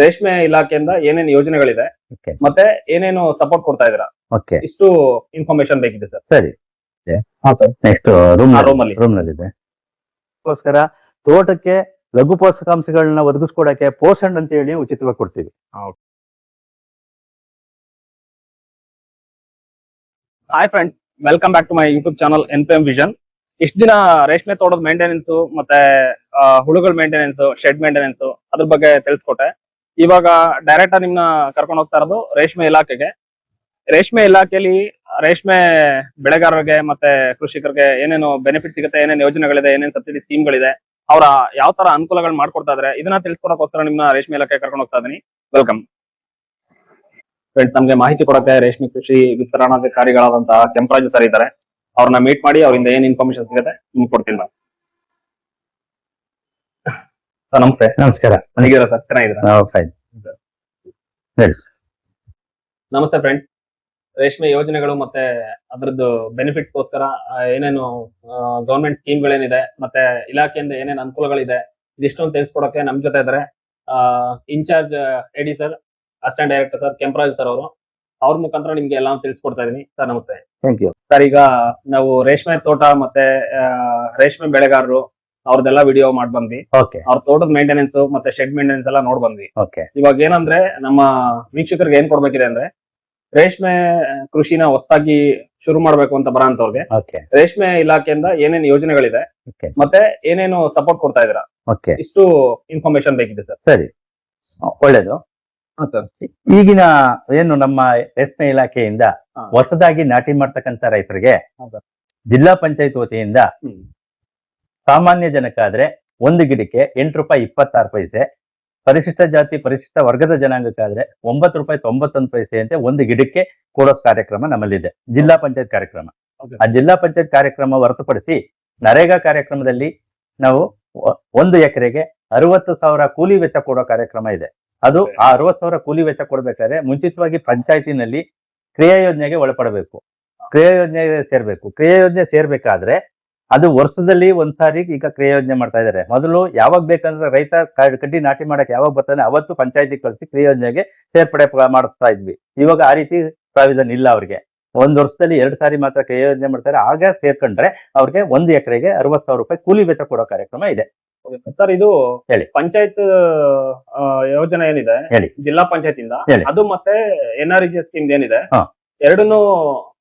ರೇಷ್ಮೆ ಇಲಾಖೆಯಿಂದ ಏನೇನು ಯೋಜನೆಗಳಿದೆ Okay. ಮತ್ತೆ ಏನೇನು ಸಪೋರ್ಟ್ ಕೊಡ್ತಾ ಇದೀರಾ ಓಕೆ ಇಷ್ಟು ಇನ್ಫಾರ್ಮೇಶನ್ ಬೇಕಿದೆ ಸರ್. ಸರಿ. ಹಾ ಸರ್. ನೆಕ್ಸ್ಟ್ ರೂಮ್ room ಅಲ್ಲಿ. ರೂಮ್ ನಲ್ಲಿದೆ. ಅದಕ್ಕೋಸ್ಕರ ತೋಟಕ್ಕೆ ಲಘು ಪೋಷಕಾಂಶಗಳನ್ನ ಒದಗಿಸ್ಕೊಡಕ್ಕೆ ಪೋಷಣ್ ಅಂತ ಹೇಳಿ ಉಚಿತವಾಗಿ ಕೊಡ್ತೀವಿ. Hi friends, welcome back to my YouTube channel NPM vision. ಇಷ್ಟು ದಿನ ರೇಷ್ಮೆ ತೋಟದ ಮೇಂಟೆನೆನ್ಸ್ ಮತ್ತೆ ಹುಳುಗಳ ಮೇಂಟೆನೆನ್ಸ್, ಶೆಡ್ ಮೇಂಟೆನೆನ್ಸ್ ಅದ್ರ ಬಗ್ಗೆ ತಿಳಿಸ್ಕೊಟ್ಟೆ. ಇವಾಗ ಡೈರೆಕ್ಟ್ ನಿಮ್ನ ಕರ್ಕೊಂಡು ಹೋಗ್ತಾ ಇರೋದು ರೇಷ್ಮೆ ಇಲಾಖೆಗೆ. ರೇಷ್ಮೆ ಇಲಾಖೆಯಲ್ಲಿ ರೇಷ್ಮೆ ಬೆಳೆಗಾರರಿಗೆ ಮತ್ತೆ ಕೃಷಿಕರಿಗೆ ಏನೇನು ಬೆನಿಫಿಟ್ ಸಿಗುತ್ತೆ, ಏನೇನು ಯೋಜನೆಗಳಿದೆ, ಏನೇನು ಸಬ್ಸಿಡಿ ಸ್ಕೀಮ್ಗಳಿದೆ, ಅವರ ಯಾವ ತರ ಅನುಕೂಲಗಳು ಮಾಡ್ಕೊಡ್ತಾ ಇದಾರೆ, ಇದನ್ನ ತಿಳ್ಸ್ಕೊಡಕ್ಕೋಸ್ಕರ ನಿಮ್ನ ರೇಷ್ಮೆ ಇಲಾಖೆ ಕರ್ಕೊಂಡು ಹೋಗ್ತಾ ಇದೀನಿ. Welcome friends. ನಮ್ಗೆ ಮಾಹಿತಿ ಕೊಡಕ್ಕೆ ರೇಷ್ಮೆ ಕೃಷಿ ವಿಸ್ತರಣಾಧಿಕಾರಿಗಳಾದಂತಹ ಕೆಂಪರಾಜು ಸರ್ ಇದ್ದಾರೆ. ಅವ್ರನ್ನ ಮೀಟ್ ಮಾಡಿ ಅವರಿಂದ ಏನ್ ಇನ್ಫಾರ್ಮೇಶನ್ ಸಿಗುತ್ತೆ ನಿಮ್ಗೆ ಕೊಡ್ತೀನಿ ನಾನು. ಸರ್ ನಮಸ್ತೆ. ನಮಸ್ಕಾರ. ಹೇಗಿದ್ದೀರಾ ಸರ್? ಚೆನ್ನಾಗಿದ್ದೀರಾ? ಫೈನ್. ಹೇಳಿ ಸರ್. ನಮಸ್ತೆ ಫ್ರೆಂಡ್. ರೇಷ್ಮೆ ಯೋಜನೆಗಳು ಮತ್ತೆ ಅದರದ್ದು ಬೆನಿಫಿಟ್ಸ್ ಗೋಸ್ಕರ ಏನೇನು ಗವರ್ಮೆಂಟ್ ಸ್ಕೀಮ್ಗಳೇನಿದೆ ಮತ್ತೆ ಇಲಾಖೆಯಿಂದ ಏನೇನು ಅನುಕೂಲಗಳಿದೆ ಇದಿಷ್ಟೊಂದು ತಿಳಿಸ್ಕೊಡಕ್ಕೆ ನಮ್ ಜೊತೆ ಇದ್ದಾರೆ in charge AD sir, assistant director sir Kemparaj sir ಅವರು. ಅವ್ರ ಮುಖಾಂತರ ನಿಮ್ಗೆ ಎಲ್ಲ ತಿಳಿಸ್ಕೊಡ್ತಾ ಇದೀನಿ. ಸರ್ ನಮಸ್ತೆ. Thank you sir. ಈಗ ನಾವು ರೇಷ್ಮೆ ತೋಟ ಮತ್ತೆ ರೇಷ್ಮೆ ಬೆಳೆಗಾರರು ಅವ್ರದ್ದೆಲ್ಲ ವಿಡಿಯೋ ಮಾಡಿ ಬಂದ್ವಿ. ಓಕೆ. ಅವ್ರ ತೋಟದ ಮೇಂಟೆನೆನ್ಸ್ ಮತ್ತೆ ಶೆಡ್ ಮೇಂಟೆನೆನ್ಸ್ ಎಲ್ಲ ನೋಡ್ ಬಂದ್ವಿ. ಓಕೆ. ಇವಾಗ ಏನಂದ್ರೆ ನಮ್ಮ ವೀಕ್ಷಕರಿಗೆ ಏನ್ ಕೊಡ್ಬೇಕಿದೆ ಅಂದ್ರೆ, ರೇಷ್ಮೆ ಕೃಷಿನ ಹೊಸದಾಗಿ ಶುರು ಮಾಡ್ಬೇಕು ಅಂತ ಬರೋಂತವ್ರಿಗೆ ಓಕೆ. ರೇಷ್ಮೆ ಇಲಾಖೆಯಿಂದ ಏನೇನು ಯೋಜನೆಗಳಿದೆ ಓಕೆ. ಮತ್ತೆ ಏನೇನು ಸಪೋರ್ಟ್ ಕೊಡ್ತಾ ಇದೀರಾ ಓಕೆ. ಇಷ್ಟು ಇನ್ಫಾರ್ಮೇಶನ್ ಬೇಕಿದೆ ಸರ್. ಸರಿ, ಒಳ್ಳೇದು. ಸರ್ ಈಗಿನ ಏನು ನಮ್ಮ ರೇಷ್ಮೆ ಇಲಾಖೆಯಿಂದ ಹಾ. ಹೊಸದಾಗಿ ನಾಟಿ ಮಾಡ್ತಕ್ಕಂತ ರೈತರಿಗೆ ಹಾ ಸರ್. ಜಿಲ್ಲಾ ಪಂಚಾಯತ್ ವತಿಯಿಂದ ಸಾಮಾನ್ಯ ಜನಕ್ಕಾದ್ರೆ ಒಂದು ಗಿಡಕ್ಕೆ ₹8.26, ಪರಿಶಿಷ್ಟ ಜಾತಿ ಪರಿಶಿಷ್ಟ ವರ್ಗದ ಜನಾಂಗಕ್ಕಾದ್ರೆ ₹9.91 ಅಂತೆ ಒಂದು ಗಿಡಕ್ಕೆ ಕೊಡೋ ಕಾರ್ಯಕ್ರಮ ನಮ್ಮಲ್ಲಿದೆ, ಜಿಲ್ಲಾ ಪಂಚಾಯತ್ ಕಾರ್ಯಕ್ರಮ. Okay. ಆ ಜಿಲ್ಲಾ ಪಂಚಾಯತ್ ಕಾರ್ಯಕ್ರಮ ಹೊರತುಪಡಿಸಿ ನರೇಗಾ ಕಾರ್ಯಕ್ರಮದಲ್ಲಿ ನಾವು 1 ಎಕರೆಗೆ 60,000 ಕೂಲಿ ವೆಚ್ಚ ಕೊಡೋ ಕಾರ್ಯಕ್ರಮ ಇದೆ. ಅದು Okay. ಆ 60,000 ಕೂಲಿ ವೆಚ್ಚ ಕೊಡ್ಬೇಕಾದ್ರೆ ಮುಂಚಿತವಾಗಿ ಪಂಚಾಯತಿನಲ್ಲಿ ಕ್ರಿಯಾ ಯೋಜನೆಗೆ ಒಳಪಡಬೇಕು, ಕ್ರಿಯಾ ಯೋಜನೆಗೆ ಸೇರ್ಬೇಕು. ಕ್ರಿಯಾ ಯೋಜನೆ ಸೇರ್ಬೇಕಾದ್ರೆ ಅದು ವರ್ಷದಲ್ಲಿ ಒಂದ್ಸಾರಿ ಈಗ ಕ್ರಿಯಾ ಯೋಜನೆ ಮಾಡ್ತಾ ಇದ್ದಾರೆ. ಮೊದಲು ಯಾವಾಗ ಬೇಕಂದ್ರೆ ರೈತ ಕಡ್ಡಿ ನಾಟಿ ಮಾಡಕ್ ಯಾವಾಗ ಬರ್ತಾನೆ ಅವತ್ತು ಪಂಚಾಯತಿ ಕಳಿಸಿ ಕ್ರಿಯಾ ಯೋಜನೆಗೆ ಸೇರ್ಪಡೆ ಮಾಡಿಸ್ತಾ ಇದ್ವಿ. ಇವಾಗ ಆ ರೀತಿ ಪ್ರಾವಿಷನ್ ಇಲ್ಲ. ಅವ್ರಿಗೆ 1 ವರ್ಷದಲ್ಲಿ 2 ಸಾರಿ ಮಾತ್ರ ಕ್ರಿಯಾ ಯೋಜನೆ ಮಾಡ್ತಾರೆ. ಆಗ ಸೇರ್ಕೊಂಡ್ರೆ ಅವ್ರಿಗೆ 1 ಎಕರೆಗೆ ₹60,000 ಕೂಲಿ ವೆಚ್ಚ ಕೊಡೋ ಕಾರ್ಯಕ್ರಮ ಇದೆ. ಸರ್, ಇದು ಹೇಳಿ. ಪಂಚಾಯತ್ ಯೋಜನೆ ಏನಿದೆ ಹೇಳಿ. ಜಿಲ್ಲಾ ಪಂಚಾಯತ್ ಇಂದ ಹೇಳಿ. ಅದು ಮತ್ತೆ NREGA ಸ್ಕೀಮ್ ಏನಿದೆ, ಹಾ. ಎರಡನ್ನೂ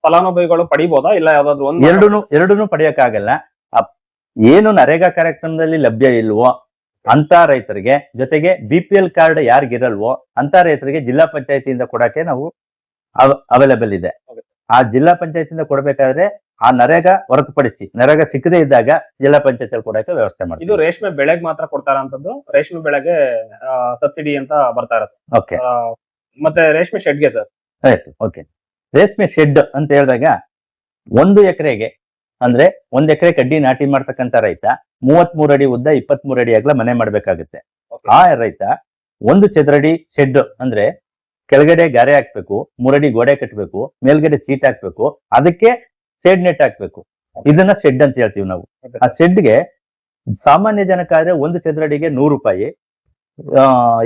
ಫಲಾನುಭವಿಗಳು ಪಡಿಬಹುದಾ, ಇಲ್ಲ ಯಾವ್ದಾದ್ರು ಒಂದು? ಎರಡನ್ನೂ ಪಡೆಯಕ್ಕಾಗಲ್ಲ. ಏನು ನರೇಗಾ ಕಾರ್ಯಕ್ರಮದಲ್ಲಿ ಲಭ್ಯ ಇಲ್ವೋ ಅಂತ ರೈತರಿಗೆ, ಜೊತೆಗೆ BPL ಕಾರ್ಡ್ ಯಾರಿಗಿರಲ್ವೋ ಅಂತ ರೈತರಿಗೆ ಜಿಲ್ಲಾ ಪಂಚಾಯತಿಯಿಂದ ಕೊಡಕ್ಕೆ ನಾವು ಅವೈಲೇಬಲ್ ಇದೆ. Okay. ಆ ಜಿಲ್ಲಾ ಪಂಚಾಯತಿಯಿಂದ ಕೊಡ್ಬೇಕಾದ್ರೆ ಆ ನರೇಗಾ ಹೊರತುಪಡಿಸಿ, ನರೇಗಾ ಸಿಕ್ಕದೇ ಇದ್ದಾಗ ಜಿಲ್ಲಾ ಪಂಚಾಯತ್ ಕೊಡಕ್ಕೆ ವ್ಯವಸ್ಥೆ ಮಾಡಿ. ಇದು ರೇಷ್ಮೆ ಬೆಳೆಗೆ ಮಾತ್ರ ಕೊಡ್ತಾರಂತದ್ದು. ರೇಷ್ಮೆ ಬೆಳೆಗೆ ಸಬ್ಸಿಡಿ ಅಂತ ಬರ್ತಾ ಇರತ್ತೆ. ಓಕೆ. ಮತ್ತೆ ರೇಷ್ಮೆ ಶೆಡ್ಗೆ ಸರ್? ಆಯ್ತು. ಓಕೆ. ರೇಷ್ಮೆ ಶೆಡ್ ಅಂತ ಹೇಳಿದಾಗ 1 ಎಕರೆಗೆ ಅಂದ್ರೆ 1 ಎಕರೆ ಕಡ್ಡಿ ನಾಟಿ ಮಾಡ್ತಕ್ಕಂಥ ರೈತ 33 ಅಡಿ ಉದ್ದ 23 ಅಡಿ ಅಗಲ ಮನೆ ಮಾಡ್ಬೇಕಾಗುತ್ತೆ. Okay. ಆ ರೈತ 1 ಚದರಡಿ ಶೆಡ್ ಅಂದ್ರೆ ಕೆಳಗಡೆ ಗಾರೆ ಹಾಕ್ಬೇಕು, 3 ಅಡಿ ಗೋಡೆ ಕಟ್ಟಬೇಕು, ಮೇಲ್ಗಡೆ ಸೀಟ್ ಹಾಕ್ಬೇಕು, ಅದಕ್ಕೆ ಶೆಡ್ ನೆಟ್ ಹಾಕ್ಬೇಕು. ಇದನ್ನ ಶೆಡ್ ಅಂತ ಹೇಳ್ತೀವಿ ನಾವು. Okay. ಆ ಶೆಡ್ಗೆ ಸಾಮಾನ್ಯ ಜನಕ್ಕಾದ್ರೆ 1 ಚದರಡಿಗೆ ₹100,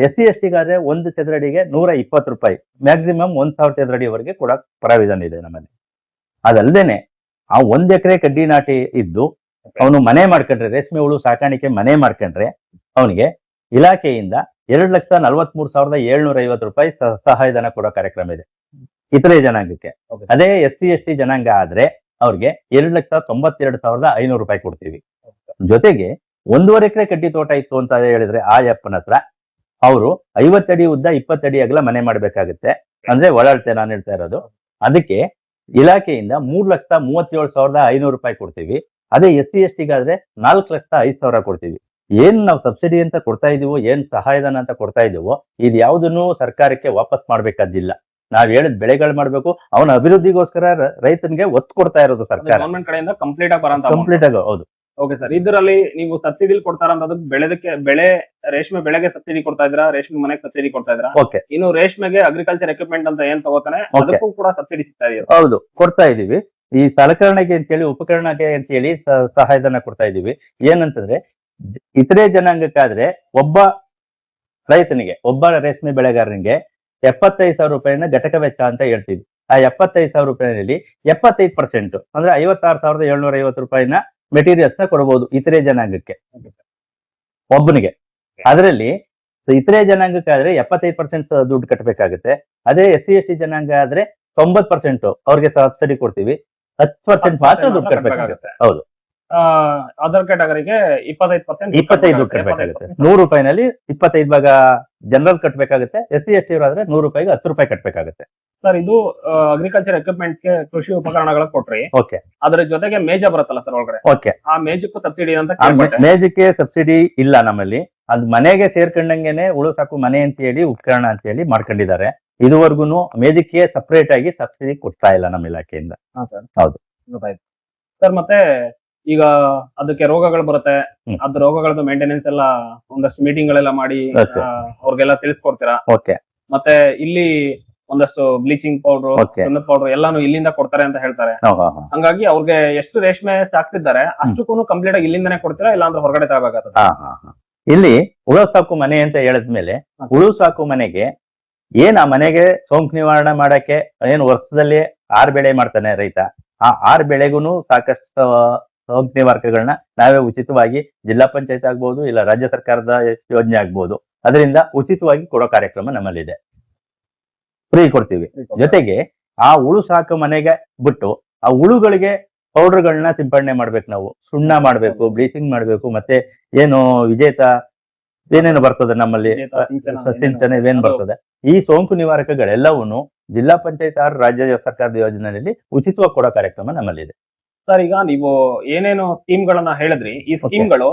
SC ST ಗಾದ್ರೆ 1 ಚದರಡಿಗೆ ₹120, ಮ್ಯಾಕ್ಸಿಮಮ್ 1,000 ಚದರಡಿವರೆಗೆ ಕೊಡಕ್ ಪ್ರಾವಿಷನ್ ಇದೆ ನಮ್ಮಲ್ಲಿ. ಅದಲ್ದೇನೆ ಆ 1 ಎಕರೆ ಕಡ್ಡಿ ನಾಟಿ ಇದ್ದು ಅವನು ಮನೆ ಮಾಡ್ಕೊಂಡ್ರೆ, ರೇಷ್ಮೆ ಹುಳು ಸಾಕಾಣಿಕೆ ಮನೆ ಮಾಡ್ಕೊಂಡ್ರೆ ಅವನಿಗೆ ಇಲಾಖೆಯಿಂದ ₹2,43,750 ಸಹಾಯಧನ ಕೊಡೋ ಕಾರ್ಯಕ್ರಮ ಇದೆ ಇತರೆ ಜನಾಂಗಕ್ಕೆ. Okay. ಅದೇ SC ST ಜನಾಂಗ ಆದ್ರೆ ಅವ್ರಿಗೆ ₹2,92,500 ಕೊಡ್ತೀವಿ. ಜೊತೆಗೆ 1.5 ಎಕರೆ ಕಡ್ಡಿ ತೋಟ ಇತ್ತು ಅಂತ ಹೇಳಿದ್ರೆ ಆ ಯಪ್ಪನ ಹತ್ರ ಅವರು 50 ಅಡಿ ಉದ್ದ 20 ಅಡಿ ಅಗಲ ಮನೆ ಮಾಡ್ಬೇಕಾಗುತ್ತೆ. ಅಂದ್ರೆ ಒಳಾಳ್ತೆ ನಾನು ಹೇಳ್ತಾ ಇರೋದು. ಅದಕ್ಕೆ ಇಲಾಖೆಯಿಂದ ₹3,37,500 ಕೊಡ್ತೀವಿ. ಅದೇ SC ST ಗಾದ್ರೆ ₹4,05,000 ಕೊಡ್ತೀವಿ. ಏನ್ ನಾವು ಸಬ್ಸಿಡಿ ಅಂತ ಕೊಡ್ತಾ ಇದೀವೋ, ಏನ್ ಸಹಾಯಧನ ಅಂತ ಕೊಡ್ತಾ ಇದೀವೋ, ಇದು ಯಾವುದನ್ನು ಸರ್ಕಾರಕ್ಕೆ ವಾಪಸ್ ಮಾಡ್ಬೇಕಾದಿಲ್ಲ. ನಾವ್ ಹೇಳಿದ ಬೆಳೆಗಳು ಮಾಡ್ಬೇಕು, ಅವನ ಅಭಿವೃದ್ಧಿಗೋಸ್ಕರ ರೈತನಿಗೆ ಒತ್ತು ಕೊಡ್ತಾ ಇರೋದು ಸರ್ಕಾರ. ಗವರ್ಮೆಂಟ್ ಕಡೆಯಿಂದ ಕಂಪ್ಲೀಟ್ ಆಗಿ ಬರಂತ ಕಂಪ್ಲೀಟ್ ಆಗಿ. ಹೌದು. Okay sir. ಇದರಲ್ಲಿ ನೀವು ಸಬ್ಸಿಡಿ ಕೊಡ್ತಾರಂತದ್ದು ಬೆಳೆ ರೇಷ್ಮೆ ಬೆಳೆಗೆ ಸಬ್ಸಿಡಿ ಕೊಡ್ತಾ ಇದ್ರಾ, ರೇಷ್ಮೆ ಮನೆಗೆ ಸಬ್ಸಿಡಿ ಕೊಡ್ತಾ ಇದ್ರಾ? ಓಕೆ. ಇನ್ನು ರೇಷ್ಮೆಗೆ ಅಗ್ರಿಕಲ್ಚರ್ ಎಕ್ವಿಪ್ಮೆಂಟ್ ಅಂತ ಏನ್ ತಗೋತಾನೆ ಅದಕ್ಕೂ ಕೂಡ ಸಬ್ಸಿಡಿ ಸಿಗ್ತಾ ಇದೆಯಾ? ಹೌದು, ಕೊಡ್ತಾ ಇದೀವಿ. ಈ ಸಲಕರಣೆಗೆ ಅಂತೇಳಿ, ಉಪಕರಣಕ್ಕೆ ಅಂತೇಳಿ ಸಹಾಯಧನ ಕೊಡ್ತಾ ಇದೀವಿ. ಏನಂತಂದ್ರೆ ಇತರೆ ಜನಾಂಗಕ್ಕಾದ್ರೆ ಒಬ್ಬ ರೈತನಿಗೆ, ಒಬ್ಬ ರೇಷ್ಮೆ ಬೆಳೆಗಾರನಿಗೆ 75,000 ರೂಪಾಯಿನ ಘಟಕ ವೆಚ್ಚ ಅಂತ ಹೇಳ್ತೀವಿ. ಆ 75,000 ರೂಪಾಯಿನಲ್ಲಿ 75% ಅಂದ್ರೆ 56,750 ರೂಪಾಯಿನ ಮೆಟೀರಿಯಲ್ಸ್ ನ ಕೊಡಬಹುದು ಇತರೆ ಜನಾಂಗಕ್ಕೆ ಒಬ್ಬನಿಗೆ. ಅದರಲ್ಲಿ ಇತರೆ ಜನಾಂಗಕ್ಕೆ ಆದ್ರೆ 75% ದುಡ್ಡು ಕಟ್ಟಬೇಕಾಗುತ್ತೆ. ಅದೇ SC/ST ಜನಾಂಗ ಆದ್ರೆ 90% ಅವ್ರಿಗೆ ಸಬ್ಸಿಡಿ ಕೊಡ್ತೀವಿ, 10% ಮಾತ್ರ ದುಡ್ಡು ಕಟ್ಟಬೇಕಾಗುತ್ತೆ. ಹೌದು, ಅದರ್ ಕ್ಯಾಟಗರಿಗೆ 25% 25 ದುಡ್ಡು ಕಟ್ಟಬೇಕಾಗುತ್ತೆ. 100 ರೂಪಾಯಿನಲ್ಲಿ 25 ಭಾಗ ಜನರಲ್ ಕಟ್ಟಬೇಕಾಗುತ್ತೆ. SC/ST ಅವರಾದ್ರೆ 100 ರೂಪಾಯಿಗೆ 10 ರೂಪಾಯಿ ಕಟ್ಟಬೇಕಾಗುತ್ತೆ. ಸರ್ ಇದು ಅಗ್ರಿಕಲ್ಚರ್ ಎಕ್ವಿಪ್ಮೆಂಟ್ಸ್ ಗೆ ಕೃಷಿ ಉಪಕರಣಗಳ ಕೊಟ್ರಿ. ಓಕೆ, ಅದ್ರ ಜೊತೆಗೆ ಮೇಜ ಬರುತ್ತಲ್ಲ ಸರ್ ಒಳಗಡೆ, ಓಕೆ. ಆ ಮೇಜಕ್ಕೂ ಸಬ್ಸಿಡಿ ಅಂತ ಕೇಳ್ಪಟ್ಟೆ. ಮೇಜಕ್ಕೆ ಸಬ್ಸಿಡಿ ಇಲ್ಲ ನಮ್ಮಲ್ಲಿ. ಅದು ಮನೆಗೆ ಸೇರ್ಕೊಂಡಂಗೆನೆ ಉಳು ಸಾಕು ಮನೆ ಅಂತ ಹೇಳಿ ಉಪಕರಣ ಅಂತ ಹೇಳಿ ಮಾಡ್ಕೊಂಡಿದ್ದಾರೆ. ಇದುವರೆಗೂ ಮೇಜಕ್ಕೆ ಸಪರೇಟ್ ಆಗಿ ಸಬ್ಸಿಡಿ ಕೊಡ್ತಾ ಇಲ್ಲ ನಮ್ಮ ಇಲಾಖೆಯಿಂದ. ಹಾ ಸರ್, ಹೌದು. ಗೊತ್ತಾಯ್ತು ಸರ್. ಮತ್ತೆ ಈಗ ಅದಕ್ಕೆ ರೋಗಗಳು ಬರುತ್ತೆ, ಅದ್ ರೋಗಗಳದ್ದು ಮೇಂಟೆನೆನ್ಸ್ ಎಲ್ಲ ಒಂದಷ್ಟು ಮೀಟಿಂಗ್ ಗಳೆಲ್ಲ ಮಾಡಿ Okay. ಅವ್ರಿಗೆಲ್ಲ ತಿಳಿಸ್ಕೊಡ್ತೀರಾ. ಓಕೆ, ಮತ್ತೆ ಇಲ್ಲಿ ಒಂದಷ್ಟು ಬ್ಲೀಚಿಂಗ್ ಪೌಡರ್, Okay. ಸುಣ್ಣದ ಪೌಡರ್ ಎಲ್ಲಾನು ಇಲ್ಲಿಂದ ಕೊಡ್ತಾರೆ ಅಂತ ಹೇಳ್ತಾರೆ. ಹಂಗಾಗಿ ಅವ್ರಿಗೆ ಎಷ್ಟು ರೇಷ್ಮೆ ಸಾಕ್ತಿದ್ದಾರೆ ಅಷ್ಟಕ್ಕೂ ಕಂಪ್ಲೀಟ್ ಆಗಿ ಇಲ್ಲಿಂದಾನೆ ಕೊಡ್ತೀರಾ, ಇಲ್ಲ ಅಂದ್ರೆ ಹೊರಗಡೆ ತಗೋಬೇಕಾಗ್ತದೆ? ಇಲ್ಲಿ ಉಳು ಸಾಕು ಮನೆ ಅಂತ ಹೇಳಿದ್ಮೇಲೆ ಉಳು ಸಾಕು ಮನೆಗೆ ಏನ್ ಆ ಮನೆಗೆ ಸೋಂಕು ನಿವಾರಣೆ ಮಾಡಕ್ಕೆ ಏನ್ ವರ್ಷದಲ್ಲಿ 6 ಬೆಳೆ ಮಾಡ್ತಾನೆ ರೈತ, ಆ 6 ಬೆಳೆಗೂ ಸಾಕಷ್ಟು ಸೋಂಕು ನಿವಾರಕಗಳನ್ನ ನಾವೇ ಉಚಿತವಾಗಿ ಜಿಲ್ಲಾ ಪಂಚಾಯತ್ ಆಗ್ಬಹುದು, ಇಲ್ಲ ರಾಜ್ಯ ಸರ್ಕಾರದ ಯೋಜನೆ ಆಗ್ಬಹುದು, ಅದರಿಂದ ಉಚಿತವಾಗಿ ಕೊಡೋ ಕಾರ್ಯಕ್ರಮ ನಮ್ಮಲ್ಲಿದೆ. ಫ್ರೀ ಕೊಡ್ತೀವಿ. ಜೊತೆಗೆ ಆ ಉಳು ಸಾಕು ಮನೆಗೆ ಬಿಟ್ಟು ಆ ಉಳುಗಳಿಗೆ ಪೌಡರ್ಗಳನ್ನ ಸಿಂಪಡಣೆ ಮಾಡ್ಬೇಕು. ನಾವು ಸುಣ್ಣ ಮಾಡ್ಬೇಕು, ಬ್ಲೀಚಿಂಗ್ ಮಾಡ್ಬೇಕು, ಮತ್ತೆ ಏನು ವಿಜೇತ ಏನೇನು ಬರ್ತದೆ ನಮ್ಮಲ್ಲಿ ಸಿಂಚನ ಇವೇನ್ ಬರ್ತದೆ, ಈ ಸೋಂಕು ನಿವಾರಕಗಳೆಲ್ಲವೂ ಜಿಲ್ಲಾ ಪಂಚಾಯತ್ ರಾಜ್ಯ ಸರ್ಕಾರದ ಯೋಜನೆಯಲ್ಲಿ ಉಚಿತವಾಗಿ ಕೊಡೋ ಕಾರ್ಯಕ್ರಮ ನಮ್ಮಲ್ಲಿದೆ. ಸರ್ ಈಗ ನೀವು ಏನೇನು ಸ್ಕೀಮ್ ಗಳನ್ನ ಹೇಳಿದ್ರಿ, ಈ ಸ್ಕೀಮ್ಗಳು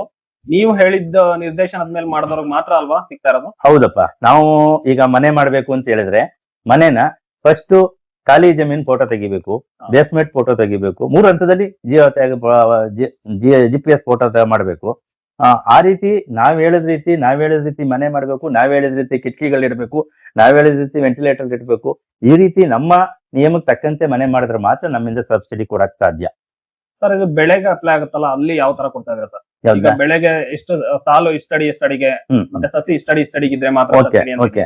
ನೀವು ಹೇಳಿದ್ದ ನಿರ್ದೇಶನದ ಮೇಲೆ ಮಾಡಿದವ್ರಿಗೆ ಮಾತ್ರ ಅಲ್ವಾ ಸಿಗ್ತಾ ಇರೋದು? ಹೌದಪ್ಪ. ನಾವು ಈಗ ಮನೆ ಮಾಡ್ಬೇಕು ಅಂತ ಹೇಳಿದ್ರೆ ಮನೆನ ಫಸ್ಟ್ ಖಾಲಿ ಜಮೀನ್ ಫೋಟೋ ತೆಗಿಬೇಕು, ಬೇಸ್ಮೆಂಟ್ ಫೋಟೋ ತೆಗಿಬೇಕು, 3 ಹಂತದಲ್ಲಿ GPS ಫೋಟೋ ಮಾಡಬೇಕು. ಆ ರೀತಿ ನಾವ್ ಹೇಳಿದ ರೀತಿ ಮನೆ ಮಾಡ್ಬೇಕು, ನಾವ್ ಹೇಳಿದ ರೀತಿ ಕಿಟಕಿಗಳಿಡ್ಬೇಕು, ನಾವ್ ಹೇಳಿದ ರೀತಿ ವೆಂಟಿಲೇಟರ್ ಇಡ್ಬೇಕು. ಈ ರೀತಿ ನಮ್ಮ ನಿಯಮಕ್ಕೆ ತಕ್ಕಂತೆ ಮನೆ ಮಾಡಿದ್ರೆ ಮಾತ್ರ ನಮ್ಮಿಂದ ಸಬ್ಸಿಡಿ ಕೊಡಕ್ ಸಾಧ್ಯ. ಸರ್ ಇದು ಬೆಳೆಗೆ ಅಪ್ಲೈ ಆಗುತ್ತಲ್ಲ, ಅಲ್ಲಿ ಯಾವ ತರ ಕೊಡ್ತಾ ಇದ್ರೆ ಸರ್? ಈಗ ಬೆಳೆಗೆ ಎಷ್ಟು ಸಾಲು ಇಷ್ಟಡಿ ಎಷ್ಟಡಿಗೆ, ಮತ್ತೆ ಸಸಿ ಇಷ್ಟಡಿ ಇದ್ರೆ ಮಾತ್ರ subsidy ಅಂತ ಓಕೆ.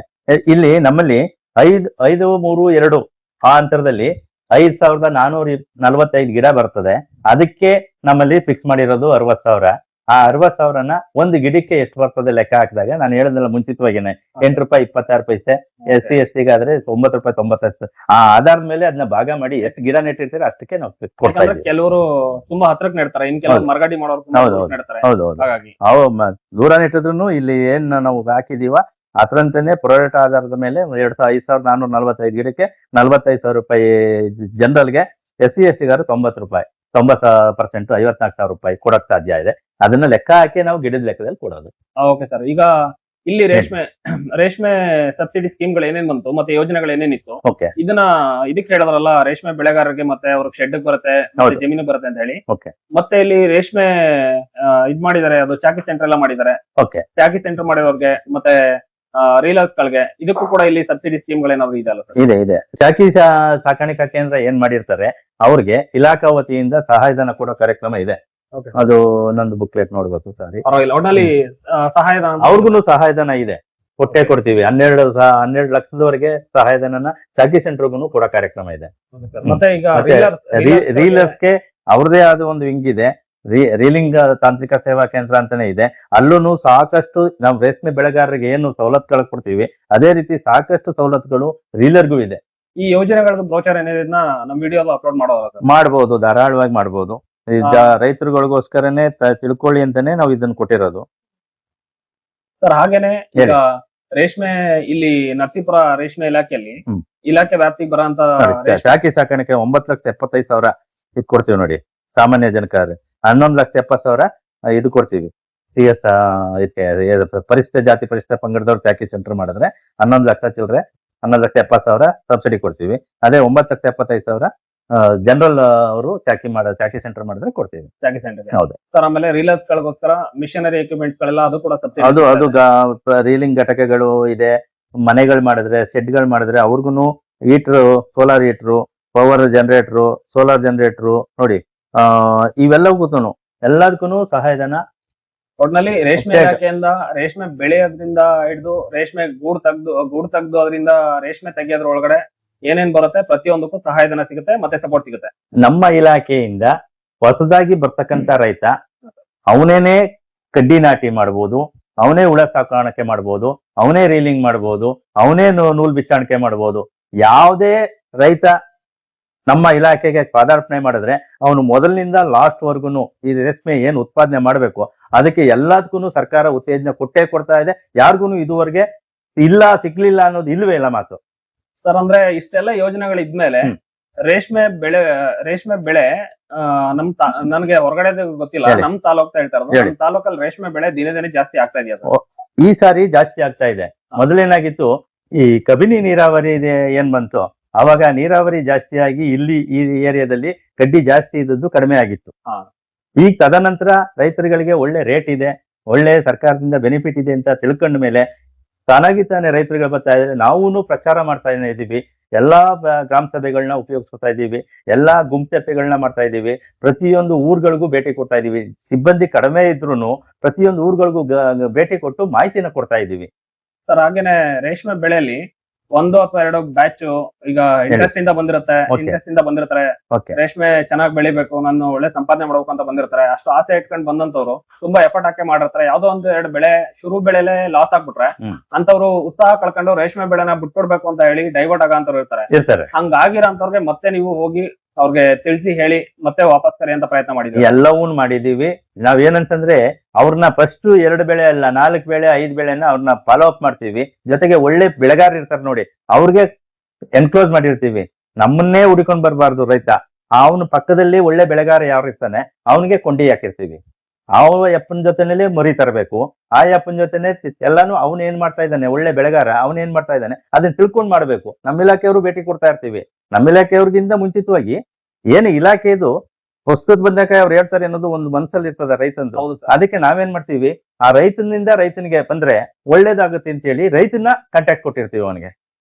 ಇಲ್ಲಿ ನಮ್ಮಲ್ಲಿ 5-3-2 ಆ ಅಂತರದಲ್ಲಿ 5,445 ಗಿಡ ಬರ್ತದೆ. ಅದಕ್ಕೆ ನಮ್ಮಲ್ಲಿ ಫಿಕ್ಸ್ ಮಾಡಿರೋದು 60,000. ಆ 60,000ನ ಒಂದು ಗಿಡಕ್ಕೆ ಎಷ್ಟು ಬರ್ತದೆ ಲೆಕ್ಕ ಹಾಕಿದಾಗ ನಾನು ಹೇಳಿದ್ನಲ್ಲ ಮುಂಚಿತವಾಗಿನೇ 8 ರೂಪಾಯಿ 26 ಪೈಸೆ, SC/ST ಗಾದ್ರೆ 9 ರೂಪಾಯಿ 95. ಆ ಆಧಾರದ ಮೇಲೆ ಅದನ್ನ ಭಾಗ ಮಾಡಿ ಎಷ್ಟು ಗಿಡ ನೆಟ್ಟಿರ್ತಾರೆ ಅಷ್ಟಕ್ಕೆ ನಾವು ಕೊಡ್ತಾ ಇದ್ದೀವಿ. ಕೆಲವರು ತುಂಬಾ ಹತ್ರಕ್ಕೆ ನೆಡ್ತಾರೆ, ಇನ್ ಕೆಲವರು ಮರಗಡಿ ಮಾಡೋರು ನೆಡ್ತಾರೆ. ಹೌದು, ಹಾಗಾಗಿ ದೂರ ನೆಟ್ಟಿದ್ರು ಇಲ್ಲಿ ಏನ್ ನಾವು ಹಾಕಿದೀವ ಅದರಂತಾನೆ ಪ್ರೊರೇಟ್ ಆಧಾರದ ಮೇಲೆ 5,445 ಗಿಡಕ್ಕೆ 45,000 ರೂಪಾಯಿ ಜನರಲ್ಗೆ, SC/ST ಗಾರು 90 ರೂಪಾಯಿ 90% 54,000 ರೂಪಾಯಿ ಕೊಡಕ್ ಸಾಧ್ಯ ಇದೆ. ಅದನ್ನ ಲೆಕ್ಕ ಹಾಕಿ ನಾವು ಗಿಡದ ಲೆಕ್ಕದಲ್ಲಿ ಕೊಡೋದು. Okay sir. ಈಗ ಇಲ್ಲಿ ರೇಷ್ಮೆ ಸಬ್ಸಿಡಿ ಸ್ಕೀಮ್ಗಳು ಏನೇನ್ ಬಂತು, ಮತ್ತೆ ಯೋಜನೆಗಳು ಏನೇನಿತ್ತು, ಓಕೆ, ಇದಕ್ಕೆ ಹೇಳಿದ್ರಲ್ಲ ರೇಷ್ಮೆ ಬೆಳೆಗಾರರಿಗೆ ಮತ್ತೆ ಅವ್ರ ಶೆಡ್ ಬರುತ್ತೆ, ಹೌದು. ಜಮೀನು ಬರುತ್ತೆ ಅಂತ ಹೇಳಿ. ಓಕೆ. ಮತ್ತೆ ಇಲ್ಲಿ ರೇಷ್ಮೆ ಇದ್ ಮಾಡಿದ್ದಾರೆ, ಅದು ಚಾಕಿ ಸೆಂಟರ್ ಎಲ್ಲ ಮಾಡಿದ್ದಾರೆ. ಓಕೆ. ಚಾಕಿ ಸೆಂಟರ್ ಮಾಡಿರೋರ್ಗೆ ಮತ್ತೆ ರೀಲರ್ಸ್ ಗಳಿಗೆ ಇದಕ್ಕೂ ಕೂಡ ಇಲ್ಲಿ ಸಬ್ಸಿಡಿ ಸ್ಕೀಮ್ಗಳು ಏನಾದ್ರು ಇದೆ ಅಲ್ಲ ಸರ್? ಇದೆ. ಚಾಕಿ ಸಾಕಾಣಿಕಾ ಕೇಂದ್ರ ಏನ್ ಮಾಡಿರ್ತಾರೆ ಅವ್ರಿಗೆ ಇಲಾಖಾ ವತಿಯಿಂದ ಸಹಾಯಧನ ಕೊಡೋ ಕಾರ್ಯಕ್ರಮ ಇದೆ. ಅದು ನಂದು ಬುಕ್ಲೆಟ್ ನೋಡ್ಬೇಕು, ಸಾರಿ. ಒಟ್ನಲ್ಲಿ ಸಹಾಯಧನ ಅವ್ರಿಗೂ ಸಹಾಯಧನ ಇದೆ, ಕೊಟ್ಟೆ ಕೊಡ್ತೀವಿ. 12 ಲಕ್ಷದವರೆಗೆ ಸಹಾಯಧನನ ಚಾಕಿ ಸೆಂಟರ್ಗೂ ಕೊಡೋ ಕಾರ್ಯಕ್ರಮ ಇದೆ. ಮತ್ತೆ ಈಗ ರೀಲರ್ಸ್ಗೆ ಅವ್ರದೇ ಆದ ಒಂದು ವಿಂಗ್ ಇದೆ, ರೀಲಿಂಗ್ ತಾಂತ್ರಿಕ ಸೇವಾ ಕೇಂದ್ರ ಅಂತಾನೆ ಇದೆ. ಅಲ್ಲೂ ಸಾಕಷ್ಟು ನಾವು ರೇಷ್ಮೆ ಬೆಳೆಗಾರರಿಗೆ ಏನು ಸವಲತ್ತುಗಳು ಕೊಡ್ತೀವಿ ಅದೇ ರೀತಿ ಸಾಕಷ್ಟು ಸವಲತ್ತುಗಳು ರೀಲರ್ಗೂ ಇದೆ. ಈ ಯೋಜನೆಗಳ ಬ್ರೋಚರ್ ಏನಿದೆ ನಮ್ಮ ವಿಡಿಯೋ ಅಪ್ಲೋಡ್ ಮಾಡಬಹುದು, ಧಾರಾಳವಾಗಿ ಮಾಡಬಹುದು. ರೈತರುಗಳಿಗೋಸ್ಕರನೇ ತಿಳ್ಕೊಳ್ಳಿ ಅಂತಾನೆ ನಾವು ಇದನ್ನ ಕೊಟ್ಟಿರೋದು ಸರ್. ಹಾಗೇನೆ ಈಗ ರೇಷ್ಮೆ ಇಲ್ಲಿ ನರಸೀಪುರ ರೇಷ್ಮೆ ಇಲಾಖೆಯಲ್ಲಿ ಇಲಾಖೆ ವ್ಯಾಪ್ತಿಗೆ ಬರೋಂತ ಚಾಕಿ ಸಾಕಾಣಿಕೆ 9,75,000 ಇದು ಕೊಡ್ತೀವಿ ನೋಡಿ. ಸಾಮಾನ್ಯ ಜನಕಾದ್ರೆ 11,70,000 ಇದು ಕೊಡ್ತೀವಿ. CS ಇದಕ್ಕೆ ಪರಿಶಿಷ್ಟ ಜಾತಿ ಪರಿಶಿಷ್ಟ ಪಂಗಡದವ್ರು ಚಾಕಿ ಸೆಂಟರ್ ಮಾಡಿದ್ರೆ 11 ಲಕ್ಷ ಚಿಲ್ಲರೆ 11,70,000 ಸಬ್ಸಿಡಿ ಕೊಡ್ತೀವಿ. ಅದೇ 9,75,000 ಜನರಲ್ ಅವರು ಚಾಕಿ ಸೆಂಟರ್ ಮಾಡಿದ್ರೆ ಕೊಡ್ತೀವಿ. ಚಾಕಿ ಸೆಂಟರ್, ಹೌದು ಸರ್. ಆಮೇಲೆ ರೀಲರ್ಸ್ ಗಳಿಗೋಸ್ಕರ ಮಿಷನರಿ ಎಕ್ವಿಪ್ಮೆಂಟ್ಸ್ ಗಳೆಲ್ಲ ಅದು ಕೂಡ ಅದು ರೀಲಿಂಗ್ ಘಟಕಗಳು ಇದೆ. ಮನೆಗಳು ಮಾಡಿದ್ರೆ, ಶೆಡ್ಗಳು ಮಾಡಿದ್ರೆ ಅವ್ರಿಗೂ heater, solar heater, power generator, solar generator ನೋಡಿ, ಇವೆಲ್ಲವೂ ಎಲ್ಲದಕ್ಕೂ ಸಹಾಯಧನ ಒಟ್ನಲ್ಲಿ ರೇಷ್ಮೆ ಮುಖ್ಯ- ಇಲಾಖೆಯಿಂದ ರೇಷ್ಮೆ ಬೆಳೆಯೋದ್ರಿಂದ ಹಿಡಿದು ರೇಷ್ಮೆ ಗೂಡು ತೆಗ್ದು ಅದರಿಂದ ರೇಷ್ಮೆ ತೆಗಿಯೋದ್ರ ಒಳಗಡೆ ಏನೇನ್ ಬರುತ್ತೆ ಪ್ರತಿಯೊಂದಕ್ಕೂ ಸಹಾಯಧನ ಸಿಗುತ್ತೆ ಮತ್ತೆ ಸಪೋರ್ಟ್ ಸಿಗುತ್ತೆ. ನಮ್ಮ ಇಲಾಖೆಯಿಂದ ಹೊಸದಾಗಿ ಬರ್ತಕ್ಕಂತ ರೈತ ಅವನೇನೆ ಕಡ್ಡಿ ನಾಟಿ ಮಾಡ್ಬೋದು, ಅವನೇ ಹುಳ ಸಾಕಾಣಿಕೆ ಮಾಡ್ಬೋದು, ಅವನೇ ರೀಲಿಂಗ್ ಮಾಡ್ಬೋದು, ಅವನೇ ನೂಲ್ ಬಿಚ್ಚಾಣಿಕೆ ಮಾಡ್ಬೋದು. ಯಾವುದೇ ರೈತ ನಮ್ಮ ಇಲಾಖೆಗೆ ಪಾದಾರ್ಪಣೆ ಮಾಡಿದ್ರೆ ಅವನು ಮೊದಲಿನಿಂದ ಲಾಸ್ಟ್ ವರ್ಗುನು ಈ ರೇಷ್ಮೆ ಏನ್ ಉತ್ಪಾದನೆ ಮಾಡಬೇಕು ಅದಕ್ಕೆ ಎಲ್ಲದಕ್ಕೂ ಸರ್ಕಾರ ಉತ್ತೇಜನ ಕೊಟ್ಟೇ ಕೊಡ್ತಾ ಇದೆ. ಯಾರಿಗೂ ಇದುವರೆಗೆ ಇಲ್ಲ ಸಿಗ್ಲಿಲ್ಲ ಅನ್ನೋದು ಇಲ್ವೇ ಇಲ್ಲ ಮಾತು. ಸರ್ ಅಂದ್ರೆ ಇಷ್ಟೆಲ್ಲ ಯೋಜನೆಗಳು ಇದ್ಮೇಲೆ ಹ್ಮ್. ರೇಷ್ಮೆ ಬೆಳೆ ನನ್ಗೆ ಹೊರಗಡೆ ಗೊತ್ತಿಲ್ಲ, ಹೇಳಿ. ನಮ್ ತಾಲೂಕ್ ಹೇಳ್ತಾ ಇರೋದು, ಹೇಳಿ. ನಮ್ ತಾಲೂಕಲ್ಲಿ ರೇಷ್ಮೆ ಬೆಳೆ ದಿನೇ ದಿನೇ ಜಾಸ್ತಿ ಆಗ್ತಾ ಇದೆಯಾ ಸರ್? ಈ ಸಾರಿ ಜಾಸ್ತಿ ಆಗ್ತಾ ಇದೆ. ಮೊದಲೇನಾಗಿತ್ತು, ಈ ಕಬಿನಿ ನೀರಾವರಿ ಏನ್ ಬಂತು ಅವಾಗ ನೀರಾವರಿ ಜಾಸ್ತಿ ಆಗಿ ಇಲ್ಲಿ ಈ ಏರಿಯಾದಲ್ಲಿ ಕಡ್ಡಿ ಜಾಸ್ತಿ ಇದ್ದದ್ದು ಕಡಿಮೆ ಆಗಿತ್ತು. ಹಾ. ಈಗ ತದನಂತರ ರೈತರುಗಳಿಗೆ ಒಳ್ಳೆ ರೇಟ್ ಇದೆ, ಒಳ್ಳೆ ಸರ್ಕಾರದಿಂದ ಬೆನಿಫಿಟ್ ಇದೆ ಅಂತ ತಿಳ್ಕೊಂಡ ಮೇಲೆ ತಾನಾಗಿ ತಾನೇ ರೈತರುಗಳು ಬರ್ತಾ ಇದ್ದಾರೆ. ನಾವು ಪ್ರಚಾರ ಮಾಡ್ತಾ ಇದೀವಿ, ಎಲ್ಲಾ ಗ್ರಾಮ ಸಭೆಗಳನ್ನ ಉಪಯೋಗಿಸ್ತಾ ಇದ್ದೀವಿ, ಎಲ್ಲಾ ಗುಂಪು ಚರ್ಚೆಗಳನ್ನ ಮಾಡ್ತಾ ಇದ್ದೀವಿ, ಪ್ರತಿಯೊಂದು ಊರುಗಳಿಗೂ ಭೇಟಿ ಕೊಡ್ತಾ ಇದೀವಿ. ಸಿಬ್ಬಂದಿ ಕಡಿಮೆ ಇದ್ರೂ ಪ್ರತಿಯೊಂದು ಊರುಗಳಿಗೂ ಭೇಟಿ ಕೊಟ್ಟು ಮಾಹಿತಿನ ಕೊಡ್ತಾ ಇದ್ದೀವಿ. ಸರ್ ಹಾಗೇನೆ ರೇಷ್ಮೆ ಬೆಳೆಯಲ್ಲಿ ಒಂದು ಅಥವಾ ಎರಡು ಬ್ಯಾಚ್ ಈಗ ಇಂಟ್ರೆಸ್ಟ್ ಇಂದ ಬಂದಿರುತ್ತೆ, Okay. ಇಂಟ್ರೆಸ್ಟ್ ಇಂದ ಬಂದಿರ್ತಾರೆ, ಓಕೆ, ರೇಷ್ಮೆ ಚೆನ್ನಾಗಿ ಬೆಳಿಬೇಕು, ನಾನು ಒಳ್ಳೆ ಸಂಪಾದನೆ ಮಾಡ್ಬೇಕು ಅಂತ ಬಂದಿರ್ತಾರೆ. ಅಷ್ಟು ಆಸೆ ಇಟ್ಕೊಂಡು ಬಂದಂತವ್ರು ತುಂಬಾ ಎಫರ್ಟ್ ಹಾಕಿ ಮಾಡಿರ್ತಾರೆ. ಯಾವ್ದೋ ಒಂದು ಎರಡು ಬೆಳೆ ಶುರು ಬೆಳೆಲೆ ಲಾಸ್ ಆಗ್ಬಿಟ್ರೆ ಹ್ಮ್. ಅಂತವ್ರು ಉತ್ಸಾಹ ಕಳ್ಕೊಂಡು ರೇಷ್ಮೆ ಬೆಳೆನ ಬಿಟ್ಕೊಡ್ಬೇಕು ಅಂತ ಹೇಳಿ ಡೈವರ್ಟ್ ಆಗಂತವ್ರು ಇರ್ತಾರೆ. ಇರ್ತಾರೆ. ಹಂಗಾಗಿರೋಂಥವ್ರಿಗೆ ಮತ್ತೆ ನೀವು ಹೋಗಿ ಅವ್ರಿಗೆ ತಿಳಿಸಿ ಹೇಳಿ ಮತ್ತೆ ವಾಪಸ್ ಕರಿ ಅಂತ ಪ್ರಯತ್ನ ಮಾಡಿದ್ರಿ? ಎಲ್ಲವೂ ಮಾಡಿದೀವಿ. ನಾವೇನಂತಂದ್ರೆ ಅವ್ರನ್ನ ಫಸ್ಟ್ 2 ಬೆಳೆ ಅಲ್ಲ 4 ಬೆಳೆ 5 ಬೆಳೆನ ಅವ್ರನ್ನ ಫಾಲೋ ಅಪ್ ಮಾಡ್ತೀವಿ. ಜೊತೆಗೆ ಒಳ್ಳೆ ಬೆಳೆಗಾರ ಇರ್ತಾರೆ ನೋಡಿ, ಅವ್ರಿಗೆ ಎನ್ಕ್ಲೋಸ್ ಮಾಡಿರ್ತೀವಿ. ನಮ್ಮನ್ನೇ ಹುಡುಕೊಂಡ್ ಬರ್ಬಾರ್ದು ರೈತ, ಅವನ ಪಕ್ಕದಲ್ಲಿ ಒಳ್ಳೆ ಬೆಳೆಗಾರ ಯಾರು ಇರ್ತಾನೆ ಅವನಿಗೆ ಕೊಂಡಿ ಹಾಕಿರ್ತೀವಿ. ಅವ ಯಪ್ಪನ ಜೊತೆನಲ್ಲಿ ಮರಿ ತರಬೇಕು, ಆ ಯಪ್ಪನ ಜೊತೆನೆ ಎಲ್ಲಾನು ಅವನ್ ಏನ್ ಮಾಡ್ತಾ ಇದ್ದಾನೆ, ಒಳ್ಳೆ ಬೆಳೆಗಾರ ಅವನ್ ಏನ್ ಮಾಡ್ತಾ ಇದ್ದಾನೆ ಅದನ್ನ ತಿಳ್ಕೊಂಡ್ ಮಾಡ್ಬೇಕು. ನಮ್ಮ ಇಲಾಖೆಯವರು ಭೇಟಿ ಕೊಡ್ತಾ ಇರ್ತೀವಿ. ನಮ್ಮ ಇಲಾಖೆಯವ್ರಿಗಿಂತ ಮುಂಚಿತವಾಗಿ ಏನು ಇಲಾಖೆದು ಹೊಸದ್ ಬಂದಾಗ ಅವ್ರು ಹೇಳ್ತಾರೆ ಅನ್ನೋದು ಒಂದು ಮನಸ್ಸಲ್ಲಿ ಇರ್ತದೆ ರೈತಂದು. ಹೌದು ಸರ್. ಅದಕ್ಕೆ ನಾವೇನ್ ಮಾಡ್ತೀವಿ, ಆ ರೈತನಿಂದ ರೈತನಿಗೆ ಬಂದ್ರೆ ಒಳ್ಳೇದಾಗುತ್ತೆ ಅಂತ ಹೇಳಿ ರೈತನ ಕಾಂಟ್ಯಾಕ್ಟ್ ಕೊಟ್ಟಿರ್ತೀವಿ ಅವನಿಗೆ.